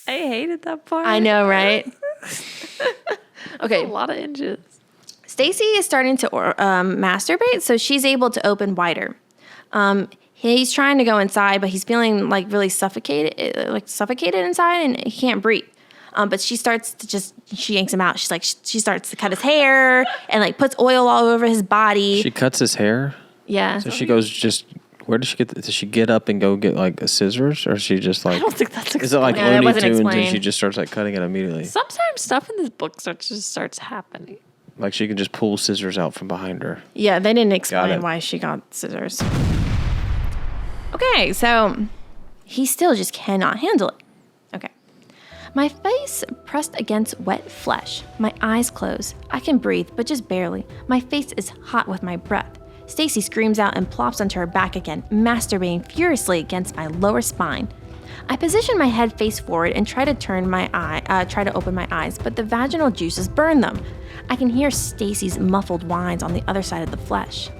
I hated that part. I know, right? Okay. A lot of inches. Stacy is starting to masturbate, so she's able to open wider. He's trying to go inside, but he's feeling like really suffocated inside, and he can't breathe. But she yanks him out. She starts to cut his hair and like puts oil all over his body. She cuts his hair? Yeah. So she goes where does she get, does she get up and go get like a scissors? Or is she just like, I don't think that's is it like Yeah, that Looney wasn't Tunes and explained. she just starts like cutting it immediately? Sometimes stuff in this book starts happening. Like she can just pull scissors out from behind her. Yeah, they didn't Got explain it. why she got scissors. Okay, so he still just cannot handle it. Okay. My face pressed against wet flesh. My eyes closed. I can breathe, but just barely. My face is hot with my breath. Stacy screams out and plops onto her back again, masturbating furiously against my lower spine. I position my head face forward and try to open my eyes, but the vaginal juices burn them. I can hear Stacy's muffled whines on the other side of the flesh.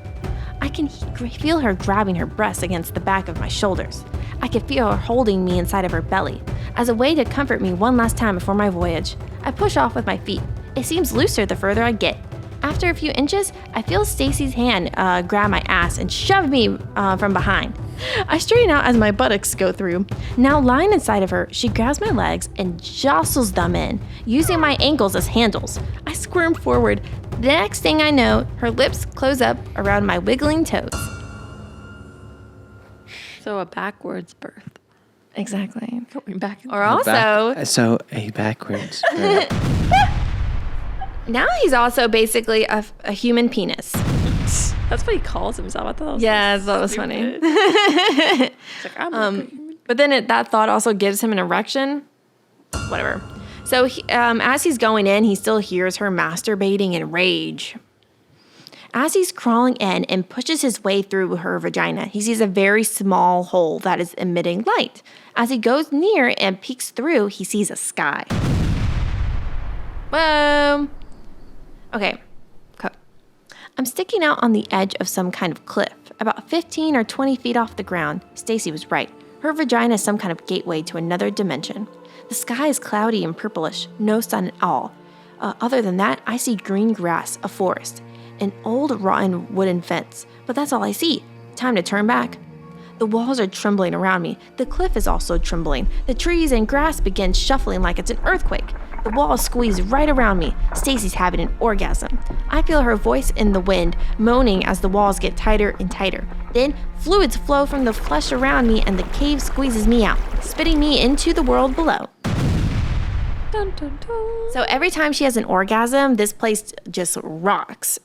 I can feel her grabbing her breasts against the back of my shoulders. I can feel her holding me inside of her belly. As a way to comfort me one last time before my voyage, I push off with my feet. It seems looser the further I get. After a few inches, I feel Stacy's hand grab my ass and shove me from behind. I straighten out as my buttocks go through. Now lying inside of her, she grabs my legs and jostles them in, using my ankles as handles. I squirm forward. The next thing I know, her lips close up around my wiggling toes. So a backwards birth. Exactly. Going back. Or also, Backwards. now he's also basically a human penis. That's what he calls himself. I thought that was Yeah, that was funny. It's like, I'm a human. But then that thought also gives him an erection. Whatever. So as he's going in, he still hears her masturbating in rage. As he's crawling in and pushes his way through her vagina, he sees a very small hole that is emitting light. As he goes near and peeks through, he sees a sky. Whoa. Okay. I'm sticking out on the edge of some kind of cliff, about 15 or 20 feet off the ground. Stacy was right. Her vagina is some kind of gateway to another dimension. The sky is cloudy and purplish, no sun at all. Other than that, I see green grass, a forest, an old rotten wooden fence, but that's all I see. Time to turn back. The walls are trembling around me. The cliff is also trembling. The trees and grass begin shuffling like it's an earthquake. The walls squeeze right around me. Stacy's having an orgasm. I feel her voice in the wind, moaning as the walls get tighter and tighter. Then, fluids flow from the flesh around me and the cave squeezes me out, spitting me into the world below. Dun, dun, dun. So every time she has an orgasm, this place just rocks.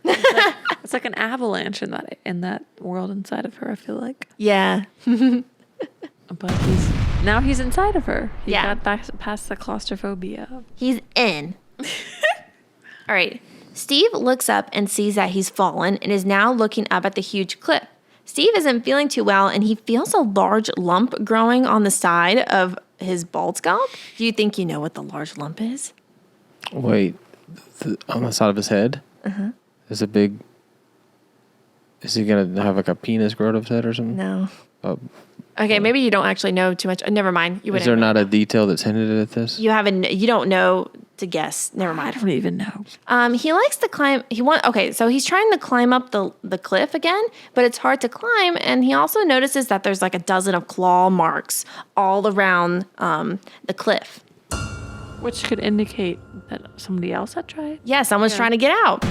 It's like an avalanche in that world inside of her, I feel like. Yeah. But he's inside of her. He Yeah. got past the claustrophobia. He's in. All right. Steve looks up and sees that he's fallen and is now looking up at the huge cliff. Steve isn't feeling too well and he feels a large lump growing on the side of his bald scalp. Do you think you know what the large lump is? Wait, on the side of his head? Uh-huh. Is he going to have like a penis grow out of his head or something? No. Okay, maybe you don't actually know too much. Never mind. You Is there not a detail that's hinted at this? You don't know to guess. Never I mind. don't even know. He likes to climb. So he's trying to climb up the cliff again, but it's hard to climb. And he also notices that there's like a dozen of claw marks all around the cliff. Which could indicate that somebody else had tried. Yeah, someone's trying to get out.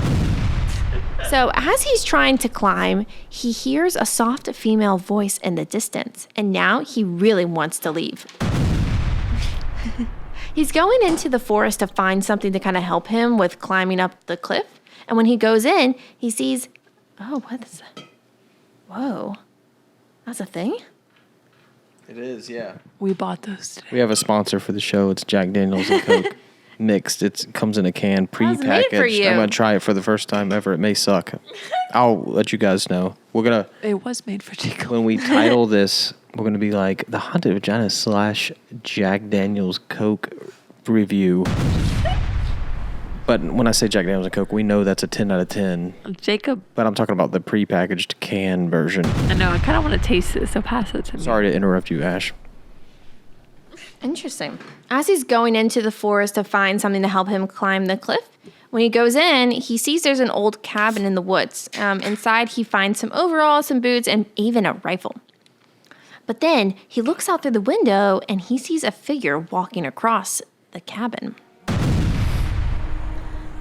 So as he's trying to climb, he hears a soft female voice in the distance, and now he really wants to leave. He's going into the forest to find something to kind of help him with climbing up the cliff, and when he goes in, he sees, oh, what is that? Whoa, that's a thing? It is, yeah. We bought those today. We have a sponsor for the show. It's Jack Daniels and Coke. Mixed. It comes in a can, That's made for prepackaged. you. I'm gonna try it for the first time ever. It may suck. I'll let you guys know. We're gonna It was made for Jacob. when we title this, we're gonna be like the Haunted Vagina / Jack Daniels Coke review. But when I say Jack Daniels and Coke, we know that's a 10 out of 10. Jacob, But I'm talking about the prepackaged can version. I know, I kind of want to taste it, so pass it to me. Sorry to interrupt you, Ash. Interesting. As he's going into the forest to find something to help him climb the cliff, when he goes in, he sees there's an old cabin in the woods. Inside, he finds some overalls, some boots, and even a rifle. But then he looks out through the window and he sees a figure walking across the cabin.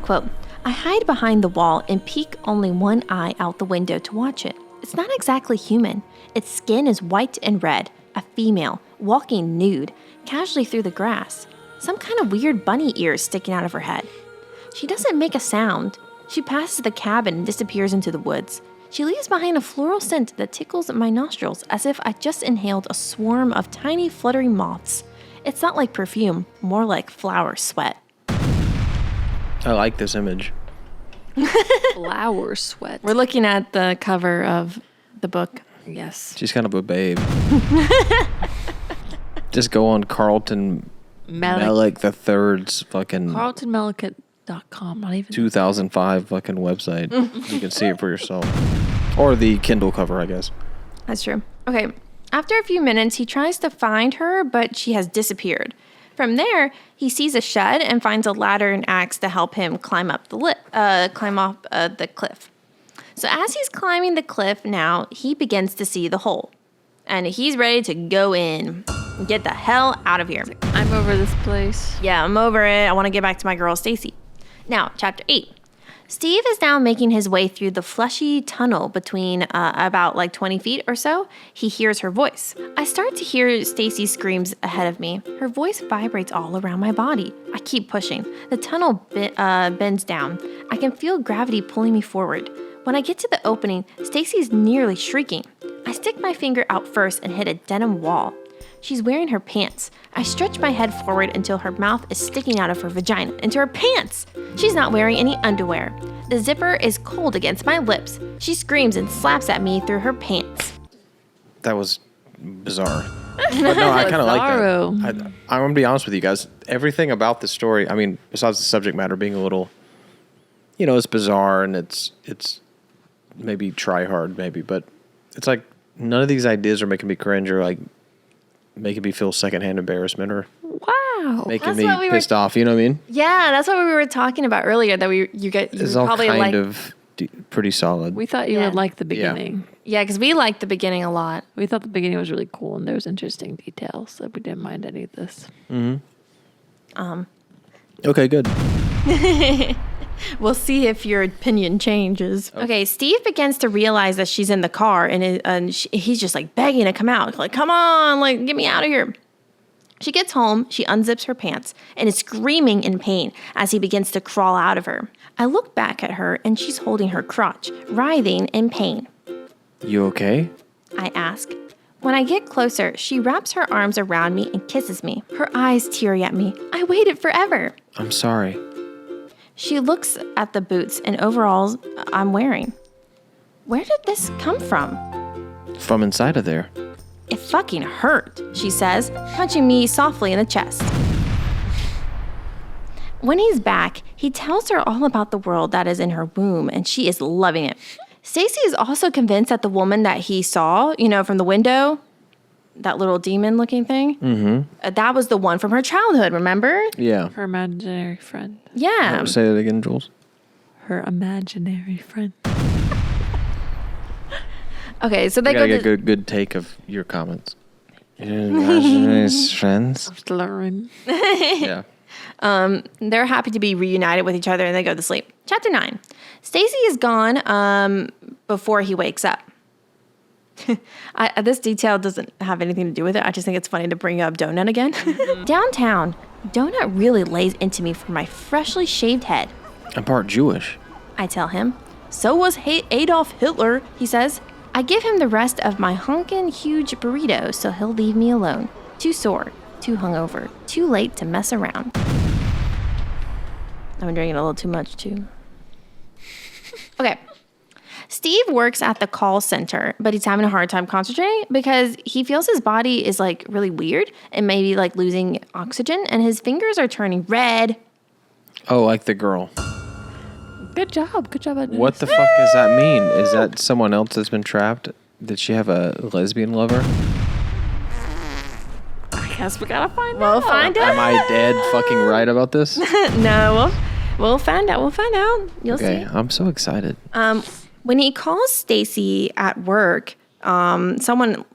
Quote, I hide behind the wall and peek only one eye out the window to watch it. It's not exactly human. Its skin is white and red, a female, walking nude, casually through the grass. Some kind of weird bunny ears sticking out of her head. She doesn't make a sound. She passes the cabin and disappears into the woods. She leaves behind a floral scent that tickles my nostrils as if I just inhaled a swarm of tiny fluttering moths. It's not like perfume, more like flower sweat. I like this image. Flower sweat. We're looking at the cover of the book. Yes. She's kind of a babe. Just go on Carlton Melick the Third's fucking CarltonMellicut.com. Not even 2005 fucking website. You can see it for yourself. Or the Kindle cover, I guess. That's true. Okay. After a few minutes, he tries to find her, but she has disappeared. From there, he sees a shed and finds a ladder and axe to help him climb off the cliff. So as he's climbing the cliff now, he begins to see the hole. And he's ready to go in. Get the hell out of here. I'm over this place. Yeah, I'm over it. I want to get back to my girl, Stacy. Now, chapter 8. Steve is now making his way through the fleshy tunnel between about like 20 feet or so. He hears her voice. I start to hear Stacy's screams ahead of me. Her voice vibrates all around my body. I keep pushing. The tunnel bends down. I can feel gravity pulling me forward. When I get to the opening, Stacy's nearly shrieking. I stick my finger out first and hit a denim wall. She's wearing her pants. I stretch my head forward until her mouth is sticking out of her vagina, into her pants. She's not wearing any underwear. The zipper is cold against my lips. She screams and slaps at me through her pants. That was bizarre. But no, I kind of like that. I'm going to be honest with you guys. Everything about the story, I mean, besides the subject matter being a little, it's bizarre and it's maybe try hard, maybe, but it's like none of these ideas are making me cringe or like making me feel secondhand embarrassment or Wow. making That's me what we were- pissed off. You know what I mean? Yeah, that's what we were talking about earlier. That you It's all probably kind like of pretty solid. We thought you Yeah. would like the beginning. yeah, because we liked the beginning a lot. We thought the beginning was really cool and there was interesting details, so we didn't mind any of this. Okay, good. We'll see if your opinion changes. Okay, Steve begins to realize that she's in the car, and he's just like begging to come out. Like, come on, like, get me out of here. She gets home, she unzips her pants, and is screaming in pain as he begins to crawl out of her. I look back at her, and she's holding her crotch, writhing in pain. You okay? I ask. When I get closer, she wraps her arms around me and kisses me. Her eyes teary at me. I waited forever. I'm sorry. She looks at the boots and overalls I'm wearing. Where did this come from? From inside of there. It fucking hurt, she says, punching me softly in the chest. When he's back, he tells her all about the world that is in her womb, and she is loving it. Stacy is also convinced that the woman that he saw, from the window, that little demon-looking thing, that was the one from her childhood, remember? Yeah. Her imaginary friend. Yeah. Say that again, Jules. Her imaginary friend. Okay, so they I go gotta to... get a good take of your comments. Imaginary friends. Slurring. Yeah. They're happy to be reunited with each other, and they go to sleep. Chapter 9. Stacy is gone before he wakes up. This detail doesn't have anything to do with it. I just think it's funny to bring up Donut again. Downtown, Donut really lays into me for my freshly shaved head. I'm part Jewish. I tell him. So was Adolf Hitler, he says. I give him the rest of my honkin' huge burrito so he'll leave me alone. Too sore, too hungover, too late to mess around. I'm drinking a little too much too. Okay. Steve works at the call center, but he's having a hard time concentrating because he feels his body is like really weird and maybe like losing oxygen, and his fingers are turning red. Oh, like the girl. Good job. Good job. What the fuck does that mean? Is that someone else that's been trapped? Did she have a lesbian lover? I guess we gotta find We'll out. find out. Am I dead fucking right about this? No, we'll find out. We'll find out. You'll Okay, see. I'm so excited. When he calls Stacy at work, someone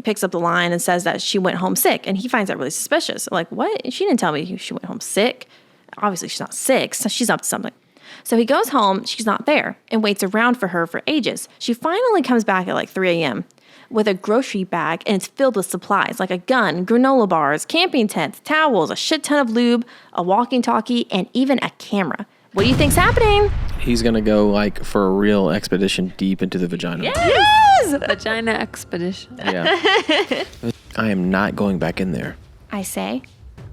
picks up the line and says that she went home sick, and he finds that really suspicious. Like, what? She didn't tell me she went home sick. Obviously, she's not sick, so she's up to something. So he goes home, she's not there, and waits around for her for ages. She finally comes back at like 3 a.m. with a grocery bag, and it's filled with supplies like a gun, granola bars, camping tents, towels, a shit ton of lube, a walkie-talkie, and even a camera. What do you think's happening? He's gonna go like for a real expedition deep into the vagina. Yes! Vagina expedition. Yeah. I am not going back in there. I say.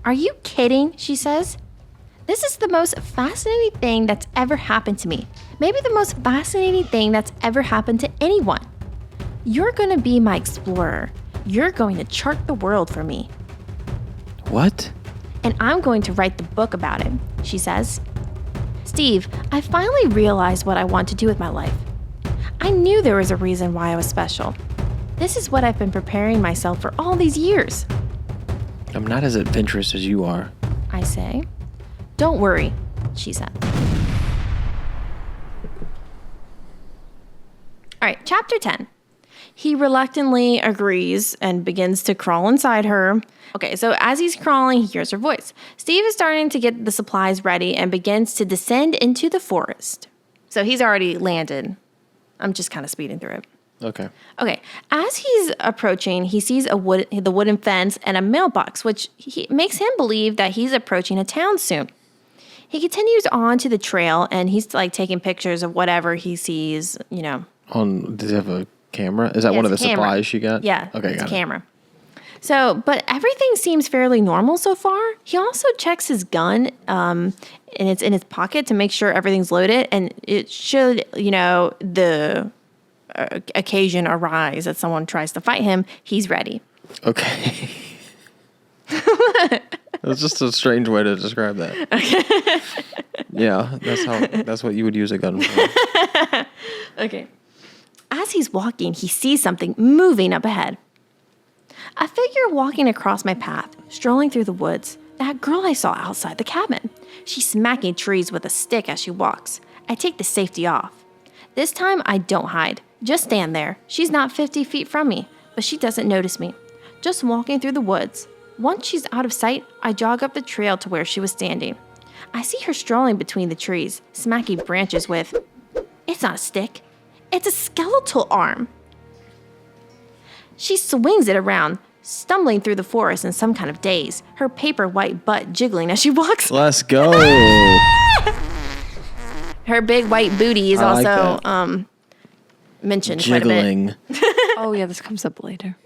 Are you kidding? She says. This is the most fascinating thing that's ever happened to me. Maybe the most fascinating thing that's ever happened to anyone. You're going to be my explorer. You're going to chart the world for me. What? And I'm going to write the book about it, she says. Steve, I finally realized what I want to do with my life. I knew there was a reason why I was special. This is what I've been preparing myself for all these years. I'm not as adventurous as you are. I say. Don't worry, she said. All right, chapter 10. He reluctantly agrees and begins to crawl inside her. Okay, so as he's crawling, he hears her voice. Steve is starting to get the supplies ready and begins to descend into the forest. So he's already landed. I'm just kind of speeding through it. Okay. Okay, as he's approaching, he sees the wooden fence and a mailbox, which makes him believe that he's approaching a town soon. He continues on to the trail, and he's like taking pictures of whatever he sees, Does he have a camera? Is that one of the it's a camera. supplies she got? Yeah, Okay, it's got a camera. So, but everything seems fairly normal so far. He also checks his gun, and it's in his pocket to make sure everything's loaded, and it should, the occasion arise that someone tries to fight him, he's ready. Okay. That's just a strange way to describe that. Yeah, that's what you would use a gun for. Okay. As he's walking, he sees something moving up ahead. A figure walking across my path, strolling through the woods. That girl I saw outside the cabin. She's smacking trees with a stick as she walks. I take the safety off. This time, I don't hide. Just stand there. She's not 50 feet from me, but she doesn't notice me. Just walking through the woods. Once she's out of sight, I jog up the trail to where she was standing. I see her strolling between the trees, smacking branches with... It's not a stick. It's a skeletal arm. She swings it around, stumbling through the forest in some kind of daze, her paper white butt jiggling as she walks. Let's go. Her big white booty is I like also that. mentioned Jiggling. quite a bit. Oh, yeah, this comes up later.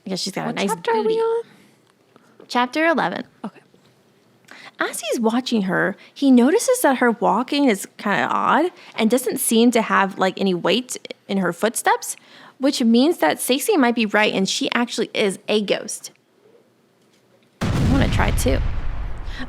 Because she's got What a nice chapter are booty. we on? Chapter 11. Okay. As he's watching her, he notices that her walking is kind of odd and doesn't seem to have like any weight in her footsteps, which means that Stacey might be right and she actually is a ghost. I want to try too.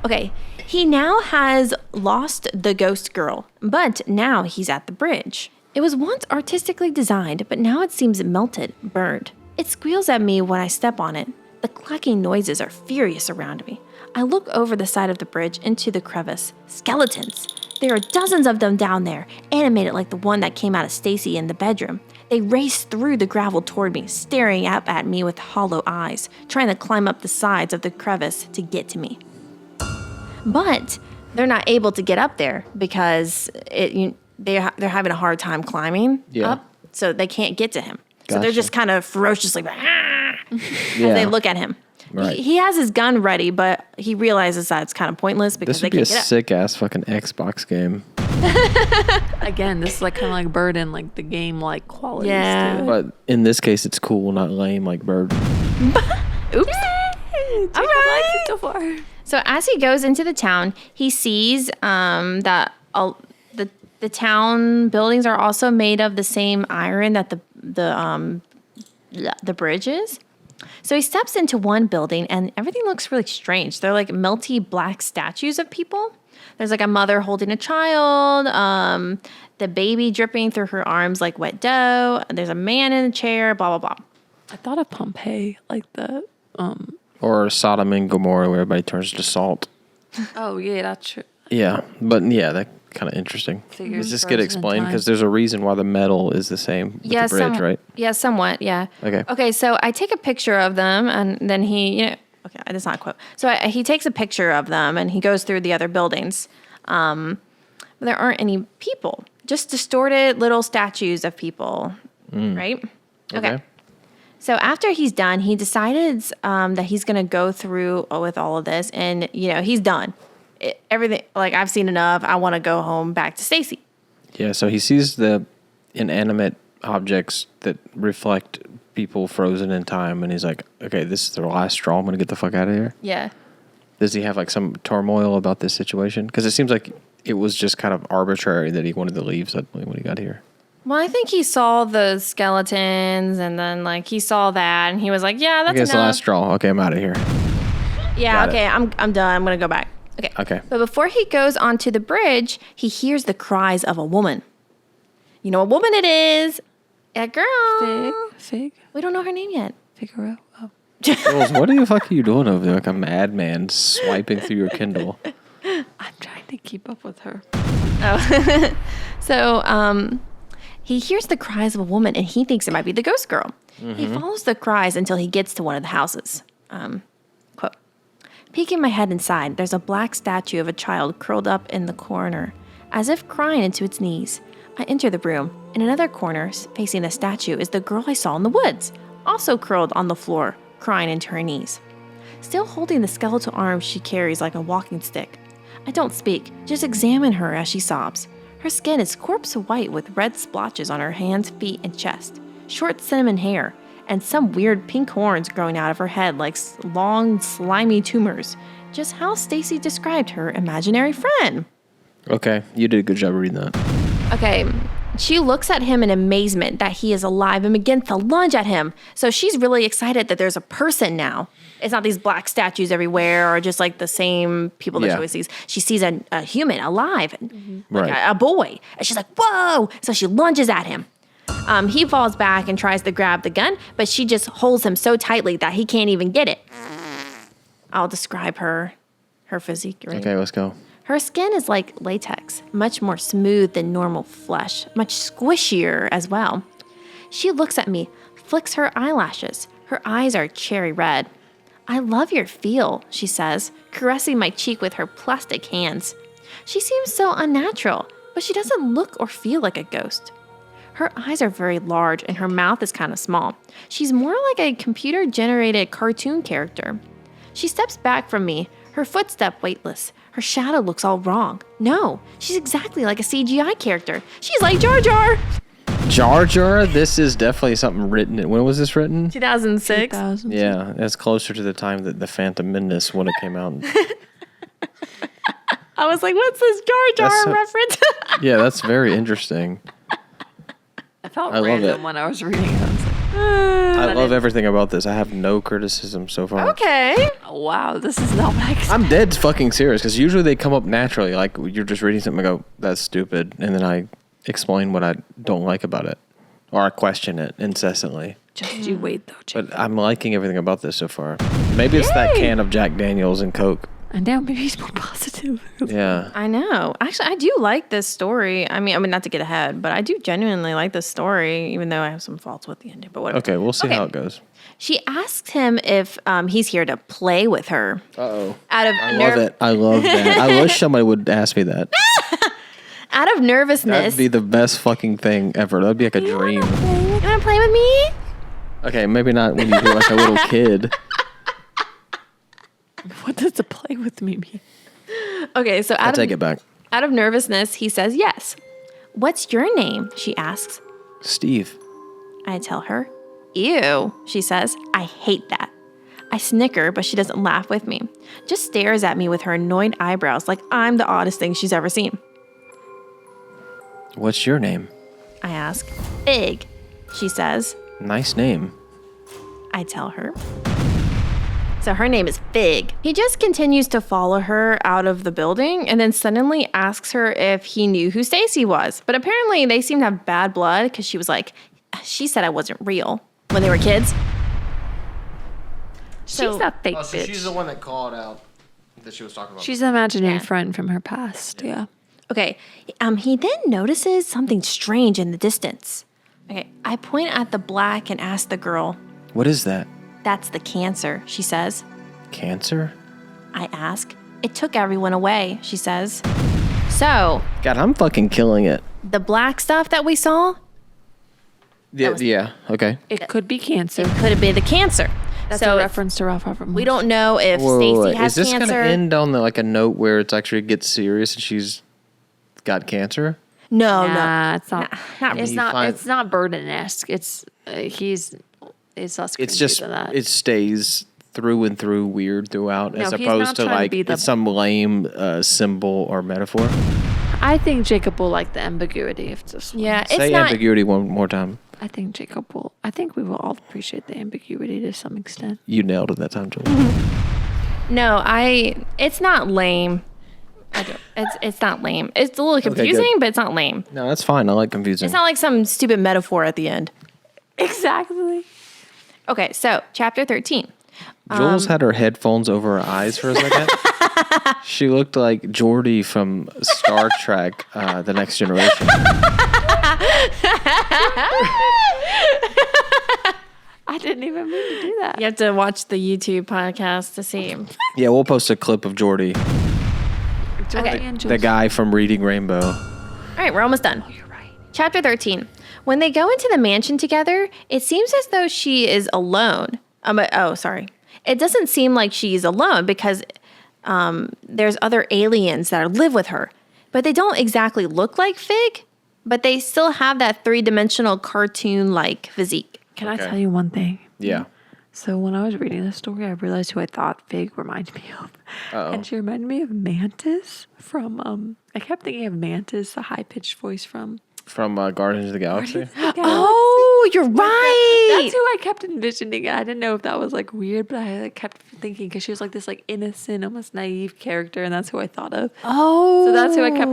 Okay, he now has lost the ghost girl, but now he's at the bridge. It was once artistically designed, but now it seems melted, burned. It squeals at me when I step on it. The clacking noises are furious around me. I look over the side of the bridge into the crevice. Skeletons. There are dozens of them down there, animated like the one that came out of Stacy in the bedroom. They race through the gravel toward me, staring up at me with hollow eyes, trying to climb up the sides of the crevice to get to me. But they're not able to get up there because they're having a hard time climbing up, so they can't get to him. So they're Gotcha. just kind of ferociously as Yeah. they look at him. Right. He has his gun ready, but he realizes that it's kind of pointless because This they would be a can't get up. sick ass fucking Xbox game. Again, this is like kind of like Bird and like the game like qualities. Yeah. To it. But in this case, it's cool, not lame like Bird. Oops. All right. So far. So as he goes into the town, he sees that the town buildings are also made of the same iron that the bridge is. So he steps into one building and everything looks really strange. They're like melty black statues of people. There's like a mother holding a child, the baby dripping through her arms like wet dough. There's a man in a chair, blah, blah, blah. I thought of Pompeii, like the Or Sodom and Gomorrah, where everybody turns to salt. Oh yeah, that's true. Yeah, but yeah, that kind of interesting. Figures Does this get frozen in explained? time. Because there's a reason why the metal is the same with the bridge, right? Yeah, somewhat, yeah. Okay. Okay, so I take a picture of them, and then okay, that's not a quote. So he takes a picture of them, and he goes through the other buildings. But there aren't any people, just distorted little statues of people, right? Okay. So after he's done, he decided that he's going to go through with all of this, and he's done. Everything, like I've seen enough. I want to go home back to Stacy. Yeah, so he sees the inanimate objects that reflect people frozen in time, and he's like, okay, this is the last straw. I'm going to get the fuck out of here. Yeah. Does he have like some turmoil about this situation? Because it seems like it was just kind of arbitrary that he wanted to leave suddenly when he got here. Well, I think he saw the skeletons, and then like he saw that, and he was like, "Yeah, that's I guess the enough." last straw. Okay, I'm out of here. Yeah, Got it. okay, I'm done. I'm gonna go back. Okay. Okay. But before he goes onto the bridge, he hears the cries of a woman. You know what woman it is? A girl. Fig, We don't know her name yet. Figaro. Oh. Jules, what the fuck are you doing over there like a madman swiping through your Kindle? I'm trying to keep up with her. So he hears the cries of a woman, and he thinks it might be the ghost girl. He follows the cries until he gets to one of the houses. Quote, peeking my head inside, there's a black statue of a child curled up in the corner, as if crying into its knees. I enter the room. In another corner, facing the statue, is the girl I saw in the woods, also curled on the floor, crying into her knees. Still holding the skeletal arm she carries like a walking stick. I don't speak, just examine her as she sobs. Her skin is corpse white with red splotches on her hands, feet, and chest, short cinnamon hair, and some weird pink horns growing out of her head like long, slimy tumors. Just how Stacy described her imaginary friend. Okay, you did a good job reading that. Okay, she looks at him in amazement that he is alive and begins to lunge at him. So she's really excited that there's a person now. It's not these black statues everywhere or just like the same people that she Yeah. always sees. She sees a human alive, like Right. a boy. And she's like, whoa! So she lunges at him. He falls back and tries to grab the gun, but she just holds him so tightly that he can't even get it. I'll describe her physique. Right? Okay, let's go. Her skin is like latex, much more smooth than normal flesh, much squishier as well. She looks at me, flicks her eyelashes. Her eyes are cherry red. I love your feel, she says, caressing my cheek with her plastic hands. She seems so unnatural, but she doesn't look or feel like a ghost. Her eyes are very large and her mouth is kind of small. She's more like a computer-generated cartoon character. She steps back from me, her footstep weightless. Her shadow looks all wrong. No, she's exactly like a CGI character. She's like Jar Jar. Jar Jar? This is definitely something written. When was this written? 2006. 2000. Yeah, it's closer to the time that the Phantom Menace would have came out. I was like, what's this Jar Jar reference? Yeah, that's very interesting. I felt I love random it. when I was reading it. I was like, I love everything about this. I have no criticism so far. Okay. oh, wow, this is not what I expected. I'm dead fucking serious because usually they come up naturally. Like you're just reading something and go, that's stupid. And then I explain what I don't like about it or I question it incessantly. Just you wait, though, Jake. But I'm liking everything about this so far. Maybe it's that can of Jack Daniels and Coke. And now maybe he's more positive. Yeah. I know. Actually, I do like this story. I mean, not to get ahead, but I do genuinely like this story, even though I have some faults with the ending. But whatever. Okay, we'll see Okay. how it goes. She asks him if he's here to play with her. Uh-oh. Out of I love it. I love that. I wish somebody would ask me that. Out of nervousness. That'd be the best fucking thing ever. That'd be like a dream. You want to play with me? Okay, maybe not when you're like a little kid. What does the play with me mean? Okay, so I take it back. out of nervousness, he says yes. What's your name? She asks. Steve. I tell her. Ew, she says. I hate that. I snicker, but she doesn't laugh with me. Just stares at me with her annoyed eyebrows like I'm the oddest thing she's ever seen. What's your name? I ask. Fig, she says. Nice name. I tell her. So her name is Fig. He just continues to follow her out of the building and then suddenly asks her if he knew who Stacy was. But apparently they seem to have bad blood because she was like, she said I wasn't real when they were kids. She's that fake bitch. She's the one that called out that she was talking about. She's an imaginary Yeah. friend from her past. Yeah. Okay, he then notices something strange in the distance. Okay, I point at the black and ask the girl, What is that? that's the cancer, she says. Cancer? I ask. It took everyone away, she says. So, God, I'm fucking killing it. the black stuff that we saw, Yeah, okay. It could be cancer. could have been the cancer. That's so a reference to Ralph Robert Morris. we don't know if Stacy has Is this cancer. going to end on like a note where it's actually gets serious and she's got cancer? No, Nah, it's not. not it's really. not. Fine. It's not Burden-esque. It's It's less. It's cringy just than that. it stays through and through weird throughout, as No, he's opposed not to trying to like be the- it's some lame symbol or metaphor. I think Jacob will like the ambiguity of this one. Yeah, it's Say not. ambiguity one more time. I think Jacob will. I think we will all appreciate the ambiguity to some extent. You nailed it that time, Joel. No, it's not lame. It's not lame. It's a little confusing, good. but it's not lame. No, that's fine. I like confusing. It's not like some stupid metaphor at the end. Exactly. Okay, so chapter 13. Jules had her headphones over her eyes for a second. She looked like Geordi from Star Trek: The Next Generation. I didn't even mean to do that. You have to watch the YouTube podcast to see. Yeah, we'll post a clip of Geordi, Georgie and the Jules. guy from Reading Rainbow. All right, we're almost done. You're right. Chapter 13. When they go into the mansion together, it seems as though she is alone. It doesn't seem like she's alone because there's other aliens that live with her. But they don't exactly look like Fig, but they still have that three-dimensional cartoon-like physique. Can I Okay. tell you one thing? Yeah. So when I was reading this story, I realized who I thought Fig reminded me of. And she reminded me of Mantis from, I kept thinking of Mantis, the high-pitched voice from. From Guardians of the Galaxy. Oh, Oh, you're right. That's who I kept envisioning. I didn't know if that was like weird, but I like, kept thinking because she was like this like innocent, almost naive character, and that's who I thought of. Oh. So that's who I kept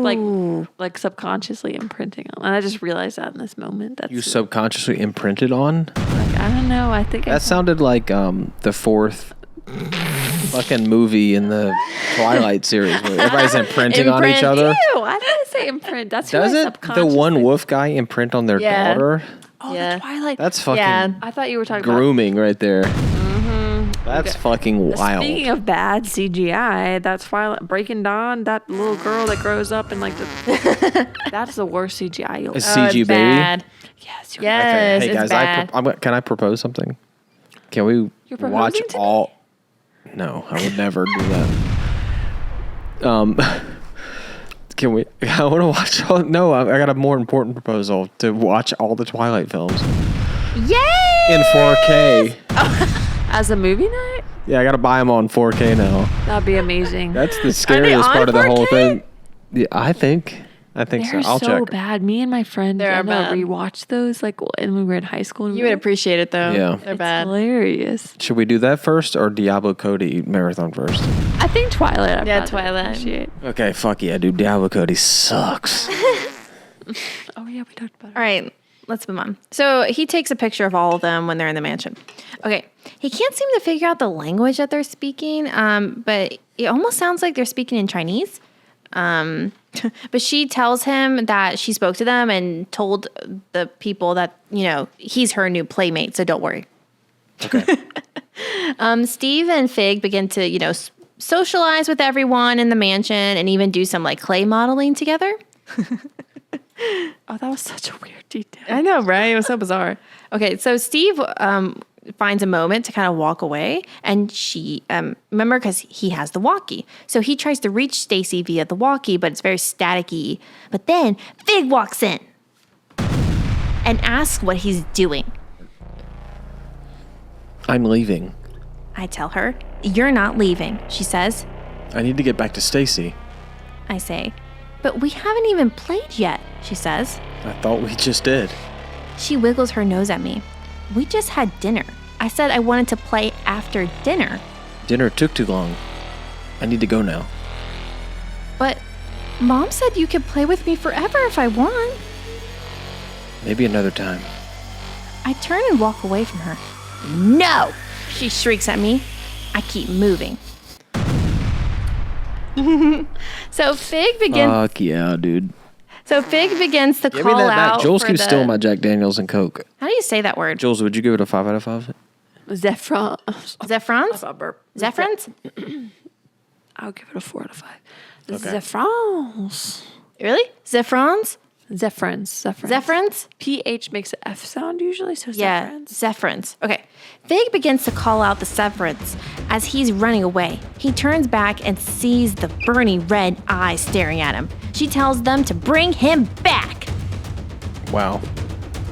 like subconsciously imprinting on. And I just realized that in this moment. That's You subconsciously imprinted on? like, I don't know. I think That sounded like the fourth fucking movie in the Twilight series where everybody's imprinting on each other. Ew, why did I say imprint? That's who I Doesn't the subconsciously. one wolf guy imprint on their Yeah. daughter? Oh, Yeah. the Twilight. That's fucking Yeah. I thought you were talking grooming right there. That's fucking wild. Speaking of bad CGI, that's Twilight. Breaking Dawn, that little girl that grows up in like the. That's the worst CGI you'll Is ever. CG it's baby? bad. Yes. Yes, Hey it's guys, bad. can I propose something? Can we You're proposing watch to me? all? No, I would never do that. Can we? I want to watch all. No, I got a more important proposal to watch all the Twilight films Yay! in 4K. As a movie night, Yeah, I got to buy them on 4K now. that'd be amazing. That's the scariest on part of the whole 4K? thing. Yeah, I think They're so. I'll so check. bad. Me and my friend They are bad. rewatched those like when we were in high school. And You would appreciate it though. Yeah. They're It's bad. hilarious. Should we do that first or Diablo Cody marathon first? I think Twilight. I'd Yeah, rather Twilight. appreciate. Okay, fuck yeah, dude. Diablo Cody sucks. Oh yeah, we talked about it. All right, let's move on. So he takes a picture of all of them when they're in the mansion. Okay, he can't seem to figure out the language that they're speaking, but it almost sounds like they're speaking in Chinese. But she tells him that she spoke to them and told the people that, you know, he's her new playmate, so don't worry. Okay. Steve and Fig begin to, you know, socialize with everyone in the mansion and even do some like clay modeling together. Oh, that was such a weird detail. I know, right? It was so bizarre. Okay, so Steve finds a moment to kind of walk away, and she remember because he has the walkie, so he tries to reach Stacy via the walkie, but it's very staticky. But then Fig walks in and asks what he's doing. I'm leaving. I tell her, "You're not leaving," she says. I need to get back to Stacy. I say, "But we haven't even played yet," she says. I thought we just did. She wiggles her nose at me. "We just had dinner. I said I wanted to play after dinner." Dinner took too long. I need to go now. "But Mom said you could play with me forever if I want." Maybe another time. I turn and walk away from her. "No!" she shrieks at me. I keep moving. So Fig begins. Fuck yeah, dude. So Fig begins to Give me call that out. back. Jules for keeps the- stealing my Jack Daniels and Coke. How do you say that word? Jules, would you give it a 5 out of 5? Zephron. Zephyrons? Zephyrons? I'll give it a 4 out of 5. Okay. Zephrons. Really? Zephrons? Zephrons. Zephrons? PH makes an F sound usually, so Yeah, Zephrons. Zephrons. Okay. Fig begins to call out the Zephrons as he's running away. He turns back and sees the burning red eyes staring at him. She tells them to bring him back. Wow.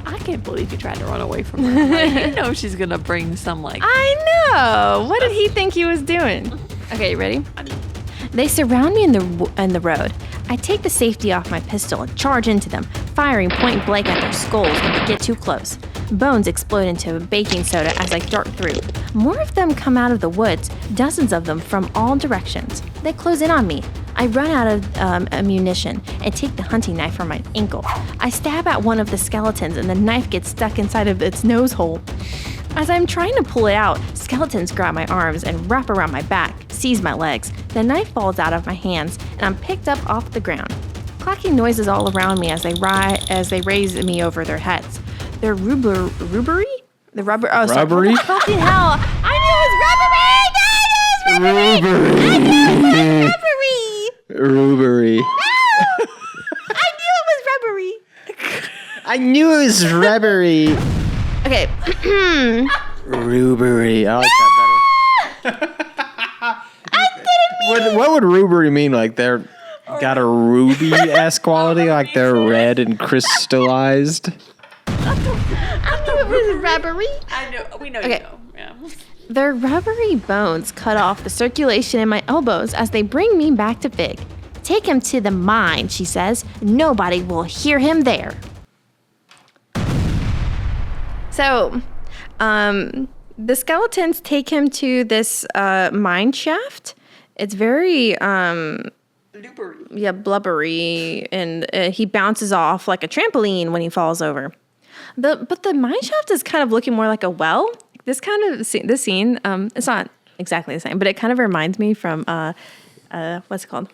I can't believe you tried to run away from her. Like, you know she's gonna bring some like. I know. What did he think he was doing? Okay, you ready? They surround me in the road. I take the safety off my pistol and charge into them, firing point blank at their skulls when they get too close. Bones explode into baking soda as I dart through. More of them come out of the woods, dozens of them from all directions. They close in on me. I run out of ammunition and take the hunting knife from my ankle. I stab at one of the skeletons and the knife gets stuck inside of its nose hole. As I'm trying to pull it out, skeletons grab my arms and wrap around my back, seize my legs. The knife falls out of my hands, and I'm picked up off the ground. Clacking noises all around me as they raise me over their heads. They're rubbery? The rubber. Oh, sorry. Rubbery? Fucking hell! I knew it was rubbery. Rubbery. I knew it was rubbery. I knew it was rubbery. Okay. Rubbery. I like that better. What would rubbery mean? Like they're got a ruby-esque quality? Like they're red and crystallized? I knew it was rubbery. I know. We know Okay. you know. Yeah. Their rubbery bones cut off the circulation in my elbows as they bring me back to Fig. Take him to the mine, she says. Nobody will hear him there. So, the skeletons take him to this mine shaft. It's very blubbery, and he bounces off like a trampoline when he falls over. But the mine shaft is kind of looking more like a well. This scene, it's not exactly the same, but it kind of reminds me from what's it called?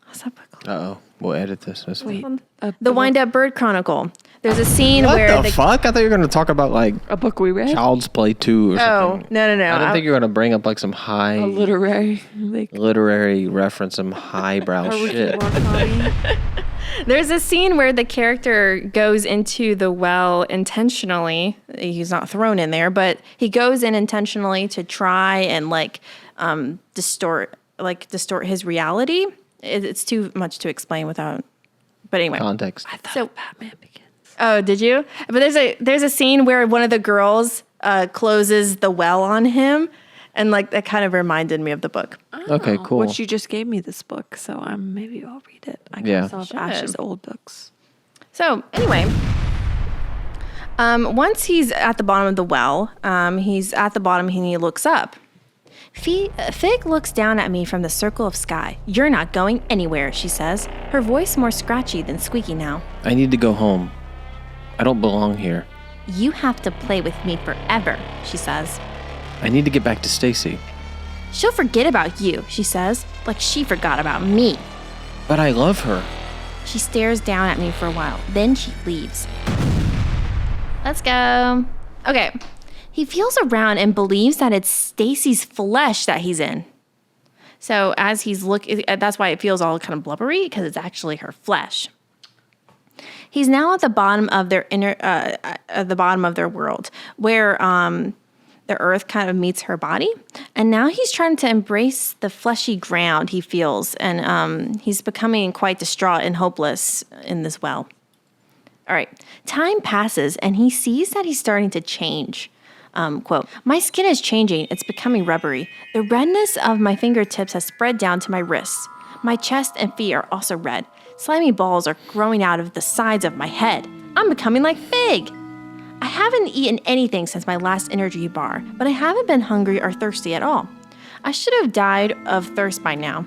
What's that book called? Uh-oh. We'll edit this. That's fine. The Wind Up Bird Chronicle. There's a scene What where the fuck? I thought you were going to talk about like A book we read? Child's Play 2 or something. no. I didn't think you were going to bring up like some high A literary. literary reference, some highbrow shit. There's a scene where the character goes into the well intentionally. He's not thrown in there, but he goes in intentionally to try and distort his reality. It's too much to explain without. But anyway, Context. I thought Batman Begins. Oh, did you? But there's a scene where one of the girls closes the well on him, and like that kind of reminded me of the book. Okay, cool. Which you just gave me this book, so maybe I'll read it. I got some of Ash's old books. So anyway, once he's at the bottom of the well, he's at the bottom and he looks up. Fig looks down at me from the circle of sky. "You're not going anywhere," she says, her voice more scratchy than squeaky now. I need to go home. I don't belong here. "You have to play with me forever," she says. I need to get back to Stacy. "She'll forget about you," she says, like she forgot about me. But I love her. She stares down at me for a while, then she leaves. Let's go. Okay. He feels around and believes that it's Stacy's flesh that he's in. So as he's looking, that's why it feels all kind of blubbery, because it's actually her flesh. He's now at the bottom of their world, where the earth kind of meets her body, and now he's trying to embrace the fleshy ground he feels, and he's becoming quite distraught and hopeless in this well. All right, time passes, and he sees that he's starting to change. Quote, "My skin is changing. It's becoming rubbery. The redness of my fingertips has spread down to my wrists. My chest and feet are also red. Slimy balls are growing out of the sides of my head. I'm becoming like Fig. I haven't eaten anything since my last energy bar, but I haven't been hungry or thirsty at all. I should have died of thirst by now.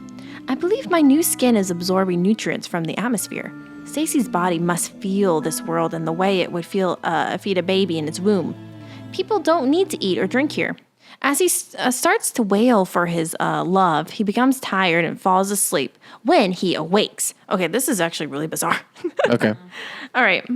I believe my new skin is absorbing nutrients from the atmosphere. Stacy's body must feel this world in the way it would feel feed a baby in its womb. People don't need to eat or drink here." As he starts to wail for his love, he becomes tired and falls asleep when he awakes. Okay, this is actually really bizarre. Okay. All right.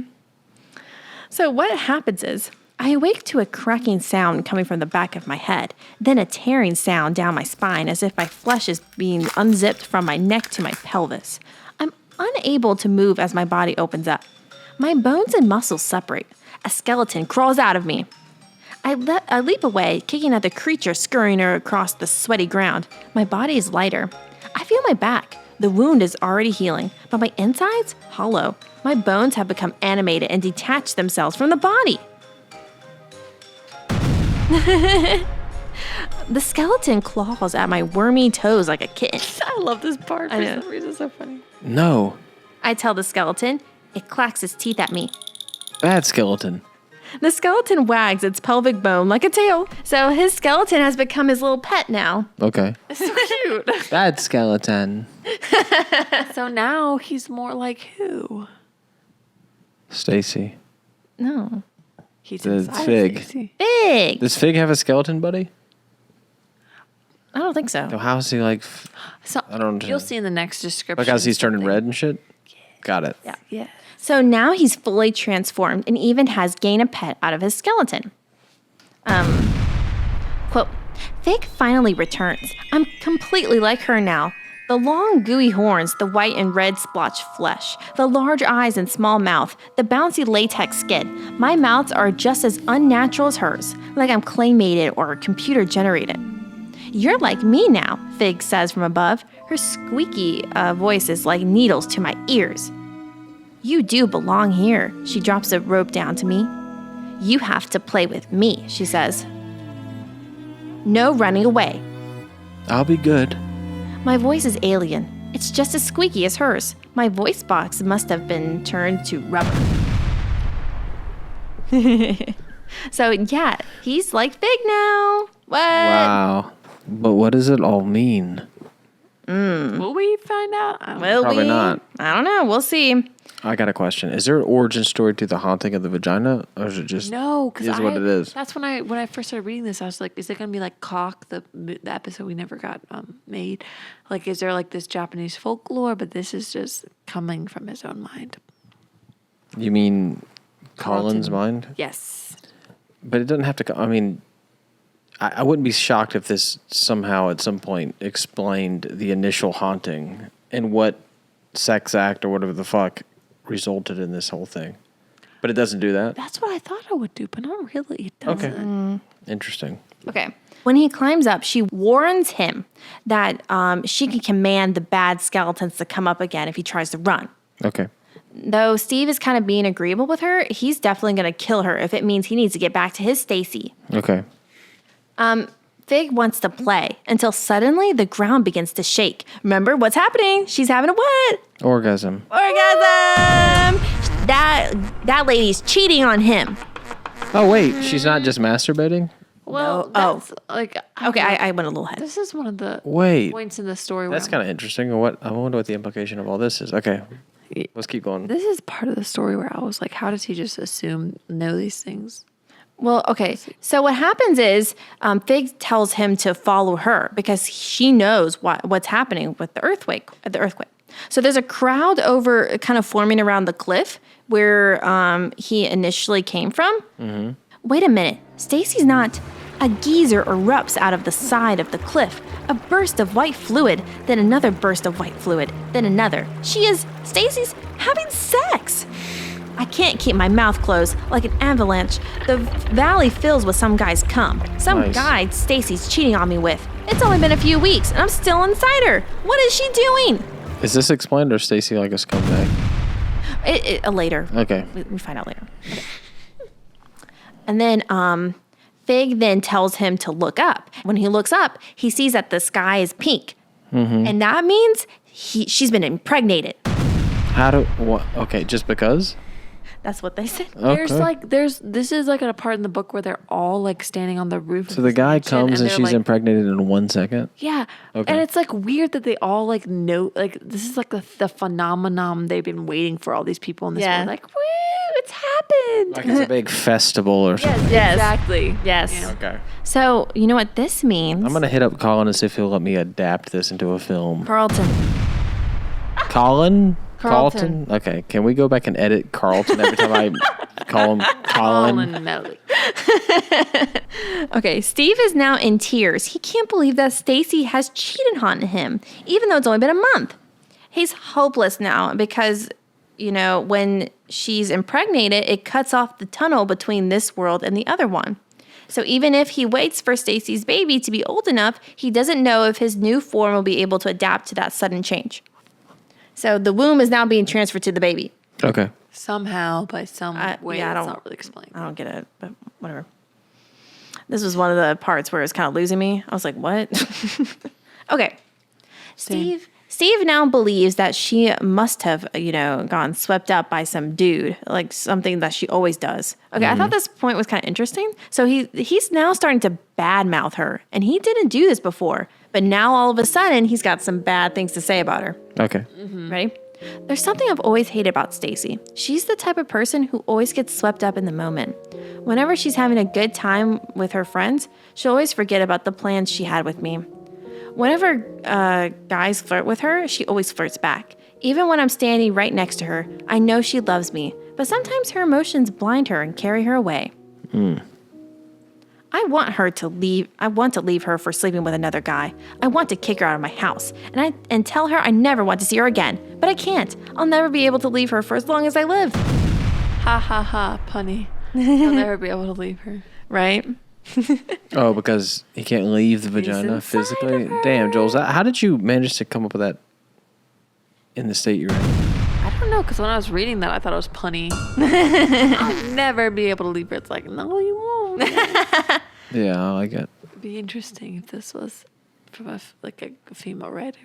So what happens is, I awake to a cracking sound coming from the back of my head, then a tearing sound down my spine as if my flesh is being unzipped from my neck to my pelvis. I'm unable to move as my body opens up. My bones and muscles separate. A skeleton crawls out of me. I leap away, kicking at the creature scurrying across the sweaty ground. My body is lighter. I feel my back. The wound is already healing, but my insides, hollow. My bones have become animated and detached themselves from the body. The skeleton claws at my wormy toes like a kitten. I love this part. I know. For some reason, it's so funny. No. I tell the skeleton. It clacks its teeth at me. Bad skeleton. The skeleton wags its pelvic bone like a tail. So his skeleton has become his little pet now. Okay. It's so cute. Bad skeleton. So now he's more like who? Stacy. No. He's The inside Fig. Stacey. Big. Does Fig have a skeleton buddy? I don't think so. So how is he like? So I don't know. You'll see in the next description. Like as he's turning something. red and shit? Got it. Yeah. So now he's fully transformed and even has gained a pet out of his skeleton. Quote, "Fig finally returns. I'm completely like her now. The long, gooey horns, the white and red splotched flesh, the large eyes and small mouth, the bouncy latex skin. My mouths are just as unnatural as hers, like I'm claymated or computer generated. You're like me now," Fig says from above. Her squeaky voice is like needles to my ears. "You do belong here." She drops a rope down to me. "You have to play with me," she says. "No running away." I'll be good. My voice is alien. It's just as squeaky as hers. My voice box must have been turned to rubber. So yeah, he's like big now. What? Wow. But what does it all mean? Will we find out? I don't know. Will Probably we? not. I don't know. We'll see. I got a question. Is there an origin story to the haunting of the vagina? Or is it just No, because is what it is? That's when I first started reading this. I was like, is it gonna be like Cock, the episode we never got made? Like, is there like this Japanese folklore? But this is just coming from his own mind. You mean Colin's mind? Yes. But it doesn't have to. I mean, I wouldn't be shocked if this somehow at some point explained the initial haunting and what sex act or whatever the fuck resulted in this whole thing. But it doesn't do that. That's what I thought it would do, but not really. It doesn't. Okay. Interesting. Okay. When he climbs up, she warns him that she can command the bad skeletons to come up again if he tries to run. Okay. Though Steve is kind of being agreeable with her, he's definitely going to kill her if it means he needs to get back to his Stacy. Okay. Fig wants to play until suddenly the ground begins to shake. Remember what's happening? She's having a what? Orgasm. Orgasm! That lady's cheating on him. Oh wait, she's not just masturbating? Well, No. that's like Okay, I went a little ahead. this is one of the Wait. points in the story. That's kind of interesting. I wonder what the implication of all this is. Okay. Let's keep going. This is part of the story where I was like, how does he just know these things? Well, okay. So what happens is Fig tells him to follow her because she knows what's happening with the earthquake. So there's a crowd over kind of forming around the cliff where he initially came from. Mm-hmm. Wait a minute. Stacy's not. A geyser erupts out of the side of the cliff. A burst of white fluid, then another burst of white fluid, then another. Stacy's having sex. I can't keep my mouth closed like an avalanche. The valley fills with some guy's cum. Some Nice. guy Stacy's cheating on me with. It's only been a few weeks and I'm still inside her. What is she doing? Is this explained or is Stacy like a scumbag? Later. Okay. We find out later. Okay. And then Fig then tells him to look up. When he looks up, he sees that the sky is pink. Mm-hmm. And that means she's been impregnated. Okay, just because? That's what they said. Okay. This is like a part in the book where they're all like standing on the roof. So the guy comes and they're she's like, impregnated in 1 second? Yeah. Okay. And it's like weird that they all like know, like this is like the phenomenon they've been waiting for all these people in this Yeah. world. Like, woo, it's happened. Like it's a big festival or something. Yes. Exactly. Yes. Yeah. Okay. So, you know what this means? I'm going to hit up Colin and see if he'll let me adapt this into a film. Carlton. Colin? Carlton. Okay. Can we go back and edit Carlton every time I call him Colin? Colin Melly. Okay, Steve is now in tears. He can't believe that Stacy has cheated on him, even though it's only been a month. He's hopeless now because, when she's impregnated, it cuts off the tunnel between this world and the other one. So even if he waits for Stacy's baby to be old enough, he doesn't know if his new form will be able to adapt to that sudden change. So the womb is now being transferred to the baby. Okay. Somehow, by some way, yeah, I it's don't- not really explained. I don't get it, but whatever. This was one of the parts where it was kind of losing me. I was like, what? Okay. Steve now believes that she must have, gone swept up by some dude, like something that she always does. Okay, I thought this point was kind of interesting. So he's now starting to badmouth her, and he didn't do this before. But now all of a sudden, he's got some bad things to say about her. Okay. Ready? There's something I've always hated about Stacy. She's the type of person who always gets swept up in the moment. Whenever she's having a good time with her friends, she'll always forget about the plans she had with me. Whenever guys flirt with her, she always flirts back. Even when I'm standing right next to her, I know she loves me, but sometimes her emotions blind her and carry her away. I want to leave her for sleeping with another guy. I want to kick her out of my house and tell her I never want to see her again. But I can't. I'll never be able to leave her for as long as I live. Ha ha ha, punny. You'll never be able to leave her. Right? Oh, because he can't leave the vagina inside physically? of her. Damn, Jules. How did you manage to come up with that in the state you're in? I don't know, because when I was reading that, I thought it was punny. I'll never be able to leave her. It's like, no, you won't. Yeah, I like it. It'd be interesting if this was from a female writer.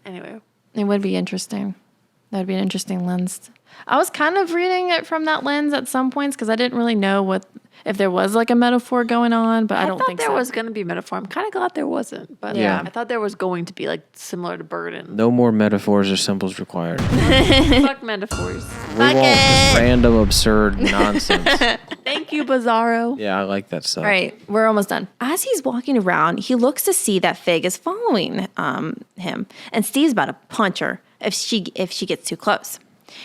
Anyway. It would be interesting. That'd be an interesting lens. I was kind of reading it from that lens at some points because I didn't really know if there was like a metaphor going on, but I don't think there so. was going to be metaphor. I'm kind of glad there wasn't, but Yeah. I thought there was going to be like similar to burden. No more metaphors or symbols required. Fuck metaphors. We want just random, absurd nonsense. Thank you, Bizarro. Yeah, I like that stuff. All right, we're almost done. As he's walking around, he looks to see that Fig is following him, and Steve's about to punch her if she gets too close.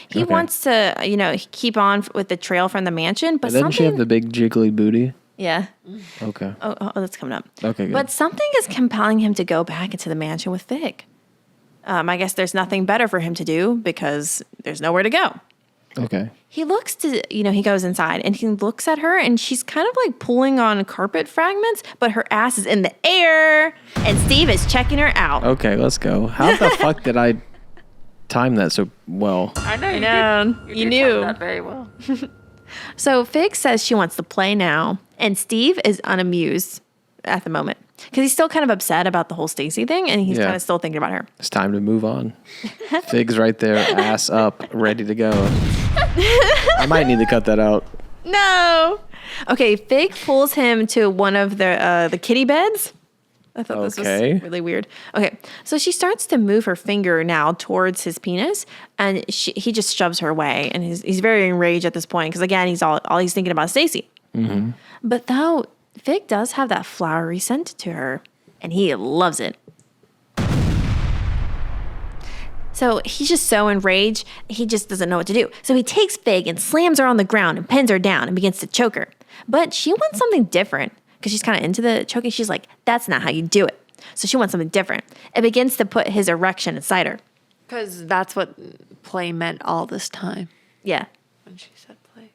He Okay. wants to, keep on with the trail from the mansion, but And doesn't she have something. the big jiggly booty? Yeah. Okay. Oh, that's coming up. Okay, good. But something is compelling him to go back into the mansion with Fig. I guess there's nothing better for him to do because there's nowhere to go. Okay. He looks to, he goes inside and he looks at her and she's kind of like pulling on carpet fragments, but her ass is in the air and Steve is checking her out. Okay, let's go. How the fuck did I time that so well? I know. You did knew. time that very well. So Fig says she wants to play now, and Steve is unamused at the moment because he's still kind of upset about the whole Stacy thing, and he's Yeah. kind of still thinking about her. It's time to move on. Fig's right there, ass up, ready to go. I might need to cut that out. No. Okay, Fig pulls him to one of the kitty beds. I thought this Okay. was really weird. Okay, so she starts to move her finger now towards his penis, and he just shoves her away, and he's very enraged at this point because again he's thinking about Stacy. Mm-hmm. But though Fig does have that flowery scent to her, and he loves it. So he's just so enraged, he just doesn't know what to do. So he takes Fig and slams her on the ground and pins her down and begins to choke her. But she wants something different because she's kind of into the choking. She's like, that's not how you do it. So she wants something different. It begins to put his erection inside her. Because that's what play meant all this time Yeah. when she said play.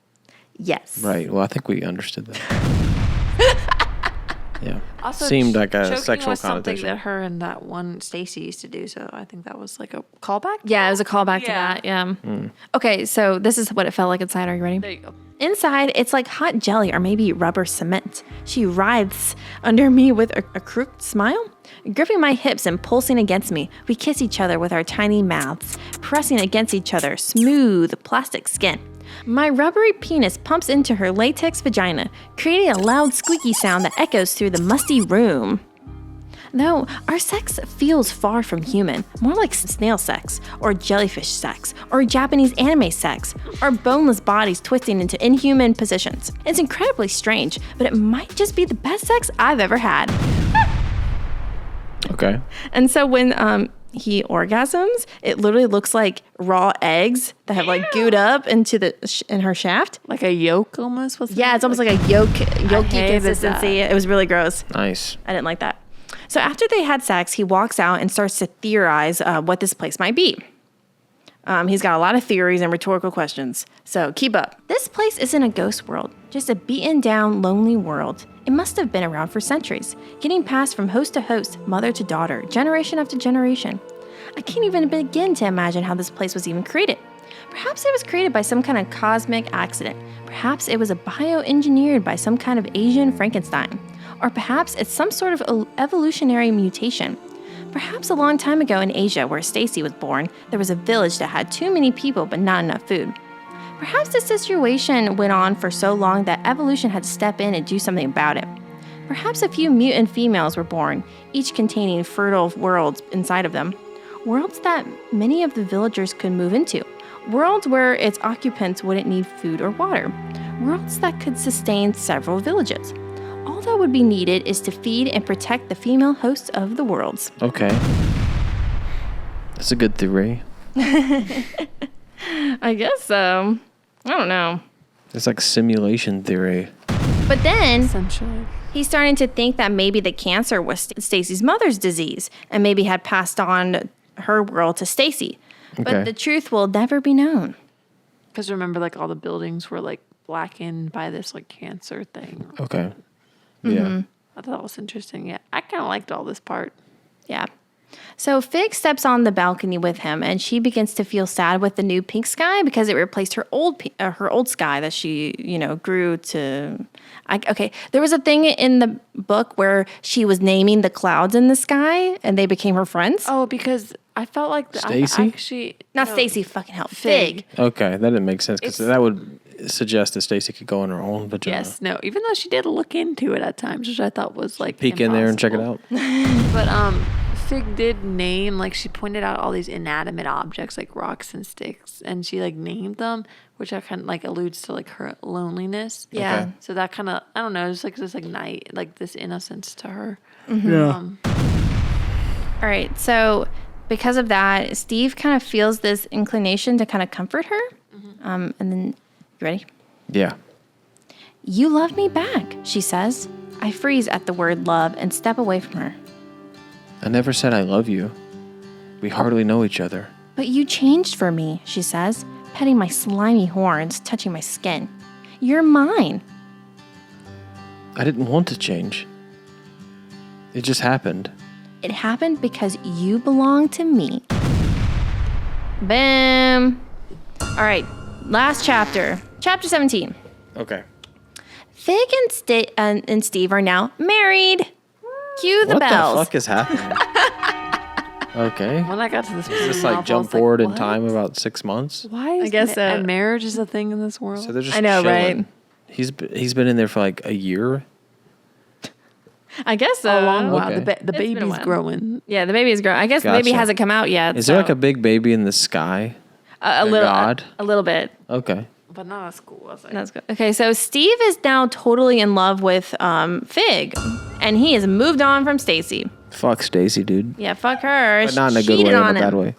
Yes. Right. Well, I think we understood that. Yeah. Also, Seemed like a choking sexual was something connotation. that her and that one Stacy used to do. So I think that was like a callback. Yeah, it was a callback to Yeah. that. Yeah. Okay, so this is what it felt like inside. Are you ready? There you go. Inside, it's like hot jelly or maybe rubber cement. She writhes under me with a crooked smile, gripping my hips and pulsing against me. We kiss each other with our tiny mouths, pressing against each other, smooth plastic skin. My rubbery penis pumps into her latex vagina, creating a loud squeaky sound that echoes through the musty room. No, our sex feels far from human, more like snail sex, or jellyfish sex, or Japanese anime sex, our boneless bodies twisting into inhuman positions. It's incredibly strange, but it might just be the best sex I've ever had. Okay. And so when he orgasms, it literally looks like raw eggs that have like gooed up into in her shaft. Like a yolk almost? Yeah, it's almost like a yolky hated consistency. that. It was really gross. Nice. I didn't like that. So after they had sex, he walks out and starts to theorize what this place might be. He's got a lot of theories and rhetorical questions. So keep up. This place isn't a ghost world, just a beaten down, lonely world. It must have been around for centuries, getting passed from host to host, mother to daughter, generation after generation. I can't even begin to imagine how this place was even created. Perhaps it was created by some kind of cosmic accident. Perhaps it was bioengineered by some kind of Asian Frankenstein. Or perhaps it's some sort of evolutionary mutation. Perhaps a long time ago in Asia, where Stacy was born, there was a village that had too many people but not enough food. Perhaps this situation went on for so long that evolution had to step in and do something about it. Perhaps a few mutant females were born, each containing fertile worlds inside of them. Worlds that many of the villagers could move into. Worlds where its occupants wouldn't need food or water. Worlds that could sustain several villages. All that would be needed is to feed and protect the female hosts of the worlds. Okay. That's a good theory. I guess so. I don't know. It's like simulation theory. But then Essentially. he's starting to think that maybe the cancer was Stacy's mother's disease and maybe had passed on her world to Stacy. Okay. But the truth will never be known. Because remember, like, all the buildings were, like, blackened by this, like, cancer thing. Okay. Yeah. I thought that was interesting. Yeah, I kind of liked all this part. Yeah. So Fig steps on the balcony with him, and she begins to feel sad with the new pink sky because it replaced her old sky that she, grew to. Okay, there was a thing in the book where she was naming the clouds in the sky, and they became her friends. Oh, because I felt like Stacy? Not Stacy, fucking hell, Fig. Okay, that didn't make sense because that would suggest that Stacy could go in her own vagina. Yes, no. Even though she did look into it at times, which I thought was like Peek in there and check it out. But Fig did name, like, she pointed out all these inanimate objects like rocks and sticks, and she like named them, which I kind of like alludes to like her loneliness. Yeah. Okay. So that kind of, I don't know, just like this like night, like this innocence to her. Yeah. All right, so because of that, Steve kind of feels this inclination to kind of comfort her. And then, you ready? Yeah. You love me back, she says. I freeze at the word love and step away from her. I never said I love you. We hardly know each other. But you changed for me, she says, petting my slimy horns, touching my skin. You're mine. I didn't want to change. It just happened. It happened because you belong to me. Bam. All right, last chapter. Chapter 17. Okay. Fig and Steve are now married. Cue the bells. What the fuck is happening? Okay. When I got to this point, Just like jump forward in time about 6 months. Why is guess so. and marriage is a thing in this world? So they're just I know, chilling. right? He's been in there for like a year. I guess so. a long while. Okay. The It's been a baby's while. growing. Yeah, the baby is growing. I guess the baby Gotcha. hasn't come out yet. Is there like a big baby in the sky? a little god? a little bit? Okay. But not at school, I think. That's good. Okay, so Steve is now totally in love with Fig, and he has moved on from Stacy. Fuck Stacy, dude. Yeah, fuck her. But not in a She good way, cheated in a on bad him. way.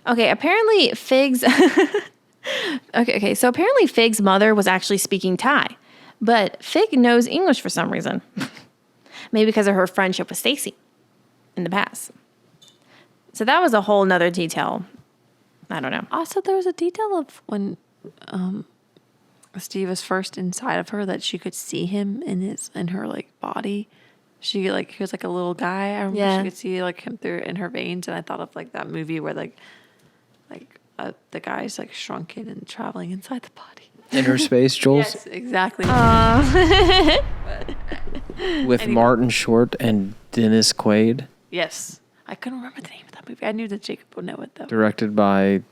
Okay, apparently Fig's So apparently Fig's mother was actually speaking Thai, but Fig knows English for some reason. Maybe because of her friendship with Stacy in the past. So that was a whole nother detail. I don't know. Also, there was a detail of when Steve was first inside of her that she could see him in her like body. He was like a little guy. I remember Yeah. she could see like him through in her veins, and I thought of like that movie where the guy's like shrunken and traveling inside the body. Inner space, Jules, Yes, exactly. with Martin Short and Dennis Quaid, Yes, I couldn't remember the name of that movie. I knew that Jacob would know it though. directed by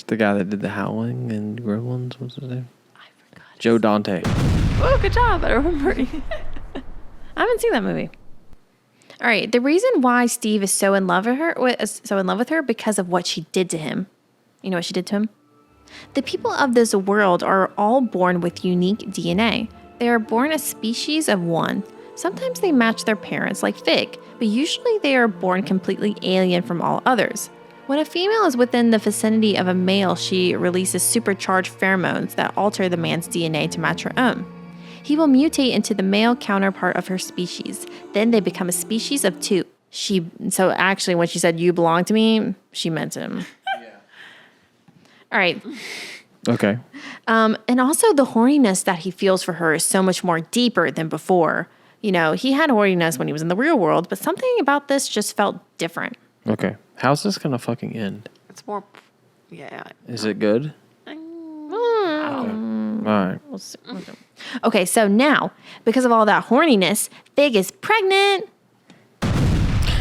the guy that did The Howling and Gremlins. What's his name? I forgot. Joe Dante. Oh, good job! I remember. I haven't seen that movie. All right, the reason why Steve is so in love with her because of what she did to him. You know what she did to him? The people of this world are all born with unique DNA. They are born a species of one. Sometimes they match their parents like Fig, but usually they are born completely alien from all others. When a female is within the vicinity of a male, she releases supercharged pheromones that alter the man's DNA to match her own. He will mutate into the male counterpart of her species. Then they become a species of two. So actually, when she said, "You belong to me," she meant him. Yeah. All right. Okay. And also the horniness that he feels for her is so much more deeper than before. You know, he had horniness when he was in the real world, but something about this just felt different. Okay. How's this gonna fucking end? It's more. Yeah. Is it good? All right. We'll see. Okay, so now, because of all that horniness, Fig is pregnant.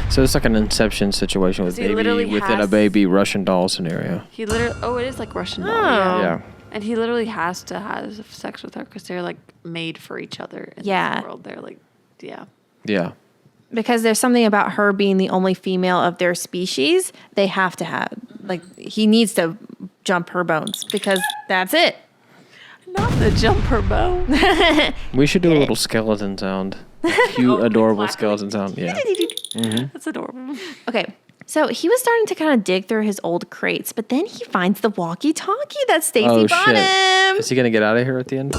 So it's like an Inception situation with He literally baby within a has- baby Russian doll scenario. He literally. Oh, it is like Russian doll. Oh. Yeah. And he literally has to have sex with her because they're like made for each other in Yeah. this world. They're like, yeah. Yeah. Because there's something about her being the only female of their species, they have to have, like, he needs to jump her bones because that's it. Not the jumper bow. We should do a little skeleton sound. Cute, adorable clapping. skeleton sound. Yeah. That's adorable. Okay, so he was starting to kind of dig through his old crates, but then he finds the walkie-talkie that Stacy Oh bought shit. him. Is he gonna get out of here at the end?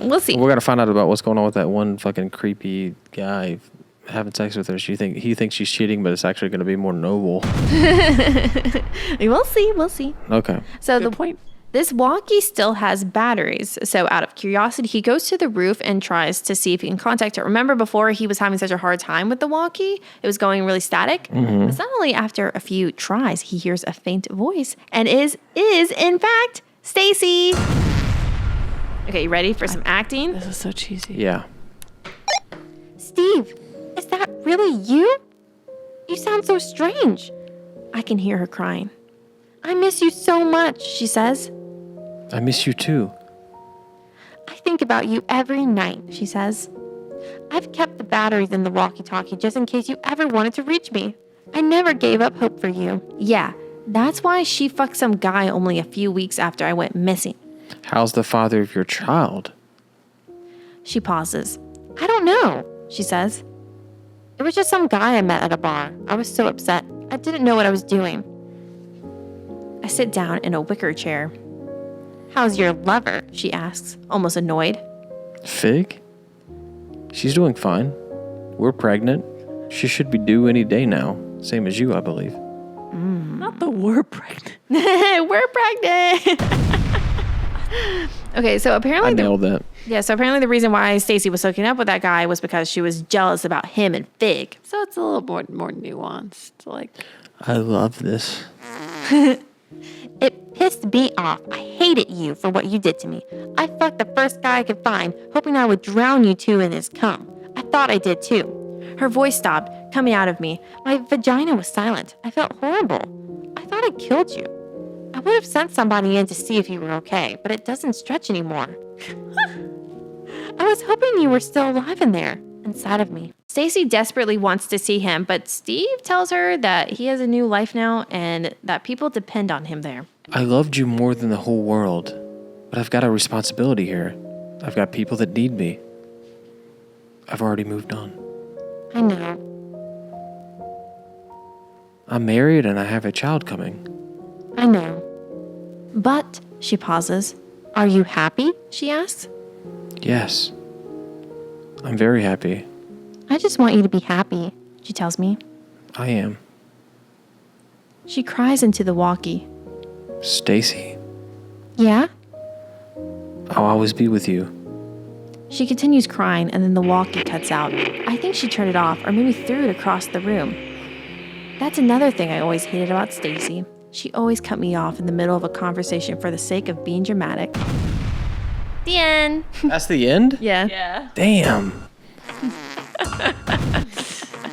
We'll see. We're gonna find out about what's going on with that one fucking creepy guy having sex with her. He thinks she's cheating, but it's actually gonna be more noble. We'll see. We'll see. Okay. So Good point. This walkie still has batteries. So out of curiosity, he goes to the roof and tries to see if he can contact her. Remember before he was having such a hard time with the walkie? It was going really static. But suddenly after a few tries, he hears a faint voice and is in fact Stacy. Okay, you ready for some acting? This is so cheesy. Yeah. Steve, is that really you? You sound so strange. I can hear her crying. I miss you so much, she says. I miss you too. I think about you every night, she says. I've kept the batteries in the walkie-talkie just in case you ever wanted to reach me. I never gave up hope for you. Yeah, that's why she fucked some guy only a few weeks after I went missing. How's the father of your child? She pauses. I don't know, she says. It was just some guy I met at a bar. I was so upset. I didn't know what I was doing. I sit down in a wicker chair. How's your lover? She asks, almost annoyed. Fig? She's doing fine. We're pregnant. She should be due any day now. Same as you, I believe. Not the word pregnant. We're pregnant. Okay, so apparently I nailed that. So apparently the reason why Stacy was hooking up with that guy was because she was jealous about him and Fig. So it's a little more nuanced. Like, I love this. It pissed me off. I hated you for what you did to me. I fucked the first guy I could find, hoping I would drown you two in his cum. I thought I did too. Her voice stopped, coming out of me. My vagina was silent. I felt horrible. I thought I killed you. I would have sent somebody in to see if you were okay, but it doesn't stretch anymore. I was hoping you were still alive in there, inside of me. Stacy desperately wants to see him, but Steve tells her that he has a new life now and that people depend on him there. I loved you more than the whole world, but I've got a responsibility here. I've got people that need me. I've already moved on. I know. I'm married and I have a child coming. I know. But, she pauses. Are you happy? She asks. Yes. I'm very happy. I just want you to be happy, she tells me. I am. She cries into the walkie. Stacy, Yeah? I'll always be with you. She continues crying and then the walkie cuts out. I think she turned it off or maybe threw it across the room. That's another thing I always hated about Stacy. She always cut me off in the middle of a conversation for the sake of being dramatic. The end. That's the end? Yeah. yeah. Damn.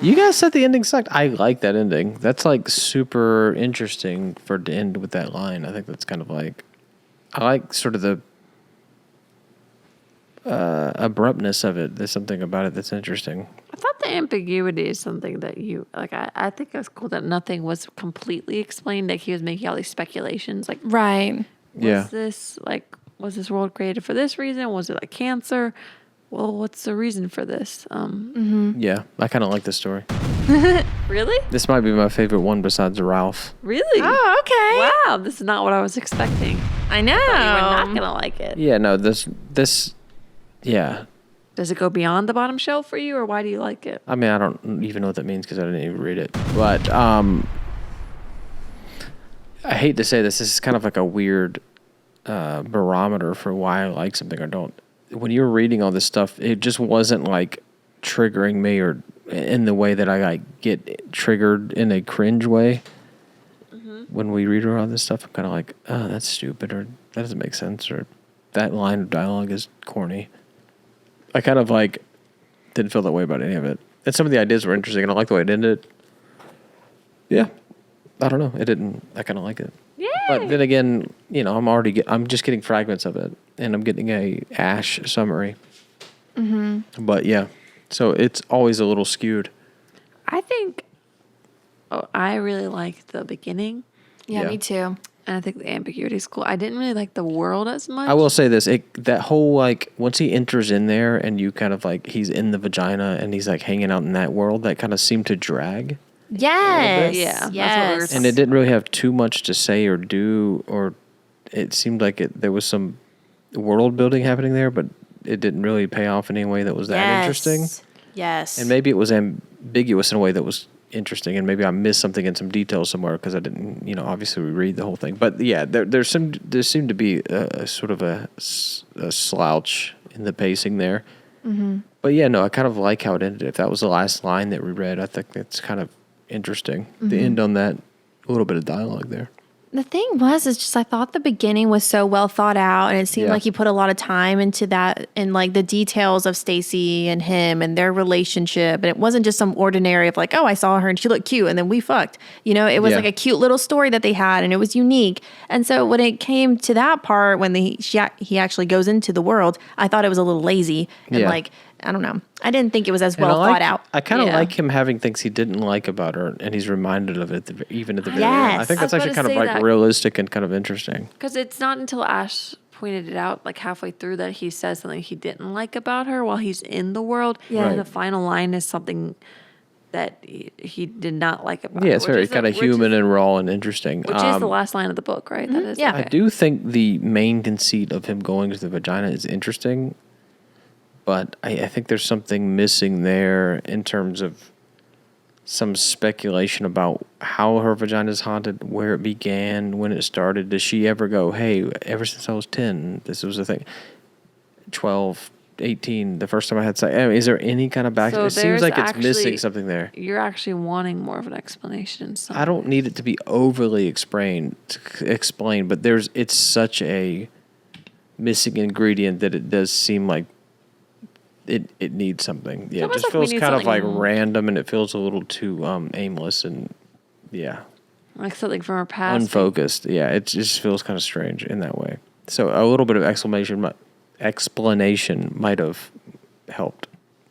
You guys said the ending sucked. I like that ending. That's like super interesting for it to end with that line. I think that's kind of like, I like sort of the abruptness of it. There's something about it that's interesting. I thought the ambiguity is something that you like. I think it was cool that nothing was completely explained. Like he was making all these speculations. Like, Right. was this world created for this reason? Was it like cancer? Well, what's the reason for this? Yeah, I kind of like this story. Really? This might be my favorite one besides Ralph. Really? Oh, okay. Wow, this is not what I was expecting. I know. You were not gonna like it. Yeah, no, this, yeah. Does it go beyond the bottom shelf for you, or why do you like it? I mean, I don't even know what that means because I didn't even read it. But I hate to say this. This is kind of like a weird barometer for why I like something or don't. When you were reading all this stuff, it just wasn't like triggering me or in the way that I like get triggered in a cringe way. Mm-hmm. When we read all this stuff, I'm kind of like, oh, that's stupid, or that doesn't make sense, or that line of dialogue is corny. I kind of like didn't feel that way about any of it. And some of the ideas were interesting, and I like the way it ended. Yeah, I don't know. It didn't. I kind of like it. Yeah. But then again, you know, I'm just getting fragments of it, and I'm getting a Ash summary. Mm-hmm. But yeah, so it's always a little skewed. I think I really like the beginning, Yeah, Yeah. me too. and I think the ambiguity is cool. I didn't really like the world as much. I will say this: that whole like once he enters in there, and you kind of like he's in the vagina, and he's like hanging out in that world, that kind of seemed to drag. Yes. Yeah, that's what we were Yes. And it didn't really have too much to say or do, or it seemed like there was some world building happening there, but it didn't really pay off in any way that was that interesting. Yes. And maybe it was ambiguous in a way that was interesting, and maybe I missed something in some detail somewhere because I didn't, obviously read the whole thing. But yeah, there seemed to be a sort of a slouch in the pacing there. Mm-hmm. But yeah, no, I kind of like how it ended. If that was the last line that we read, I think that's kind of interesting. The end on that, a little bit of dialogue there. The thing was, is just I thought the beginning was so well thought out, and it seemed like he put a lot of time into that and like the details of Stacy and him and their relationship. And it wasn't just some ordinary of like, oh, I saw her and she looked cute and then we fucked. It was like a cute little story that they had, and it was unique. And so when it came to that part, when he actually goes into the world, I thought it was a little lazy and like, I don't know. I didn't think it was as well thought out. I kind of like him having things he didn't like about her, and he's reminded of it even at the very end. I think that's actually kind of like realistic and kind of interesting. Because it's not until Ash pointed it out like halfway through that he says something he didn't like about her while he's in the world. Yeah. And the final line is something that he did not like about her. Yeah, it's very kind of human and raw and interesting. Which is the last line of the book, right? That is, yeah. I do think the main conceit of him going to the vagina is interesting. But I think there's something missing there in terms of some speculation about how her vagina is haunted, where it began, when it started. Does she ever go, hey, ever since I was 10, this was a thing? 12, 18, the first time I had sex. Is there any kind of back? It seems like it's missing something there. You're actually wanting more of an explanation. I don't need it to be overly explained, but it's such a missing ingredient that it does seem like it needs something. Yeah, it just feels kind of like random, and it feels a little too aimless and like something from our past. Unfocused. Yeah, it just feels kind of strange in that way. So a little bit of explanation might have helped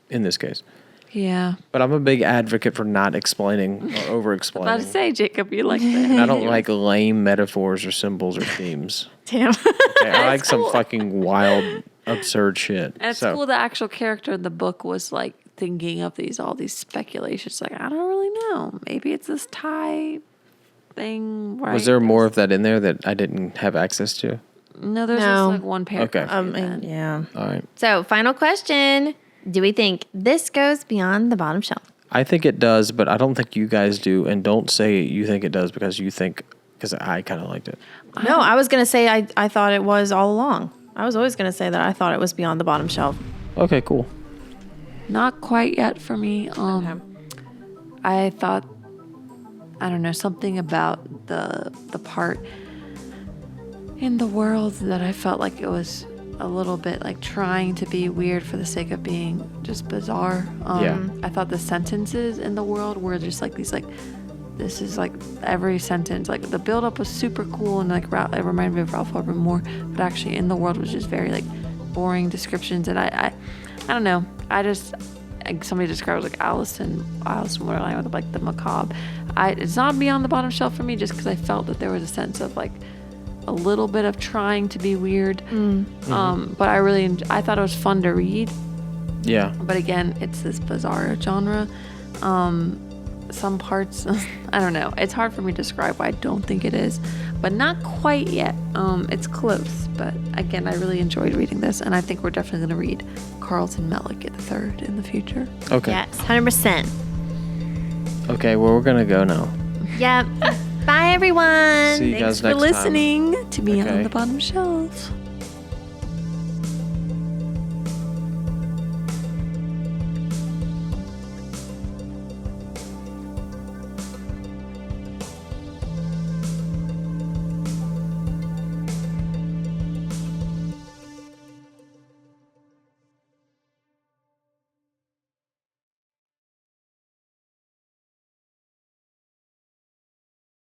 in this case. Yeah. But I'm a big advocate for not explaining or over-explaining. I was about to say, Jacob, you like that. And I don't like lame metaphors or symbols or themes. Damn. Okay, I like some fucking wild, absurd shit. And it's cool the actual character in the book was like thinking of all these speculations. Like, I don't really know. Maybe it's this Thai thing. Right? Was there more of that in there that I didn't have access to? No, there's just like one paragraph. Okay. Yeah. All right. So, final question. Do we think this goes beyond the bottom shelf? I think it does, but I don't think you guys do. And don't say you think it does because I kind of liked it. No, I was going to say I thought it was all along. I was always going to say that I thought it was beyond the bottom shelf. Okay, cool. Not quite yet for me. I thought, I don't know, something about the part in the world that I felt like it was a little bit like trying to be weird for the sake of being just bizarre. I thought the sentences in the world were just like these, like, this is like every sentence, like the build-up was super cool and like it reminded me of Ralph Lauren more, but actually in the world was just very like boring descriptions. And I don't know. Somebody described it like Alice in Wonderland with like the macabre. It's not beyond the bottom shelf for me just because I felt that there was a sense of like a little bit of trying to be weird. But I thought it was fun to read. Yeah. But again, it's this bizarre genre. Some parts, I don't know. It's hard for me to describe why I don't think it is, but not quite yet. It's close, but again, I really enjoyed reading this, and I think we're definitely going to read Carlton Mellick III in the future. Okay. Yes, 100%. Okay, well, we're going to go now. Yep. Bye, everyone. See you guys Thanks next for listening to Beyond the Bottom Shelf.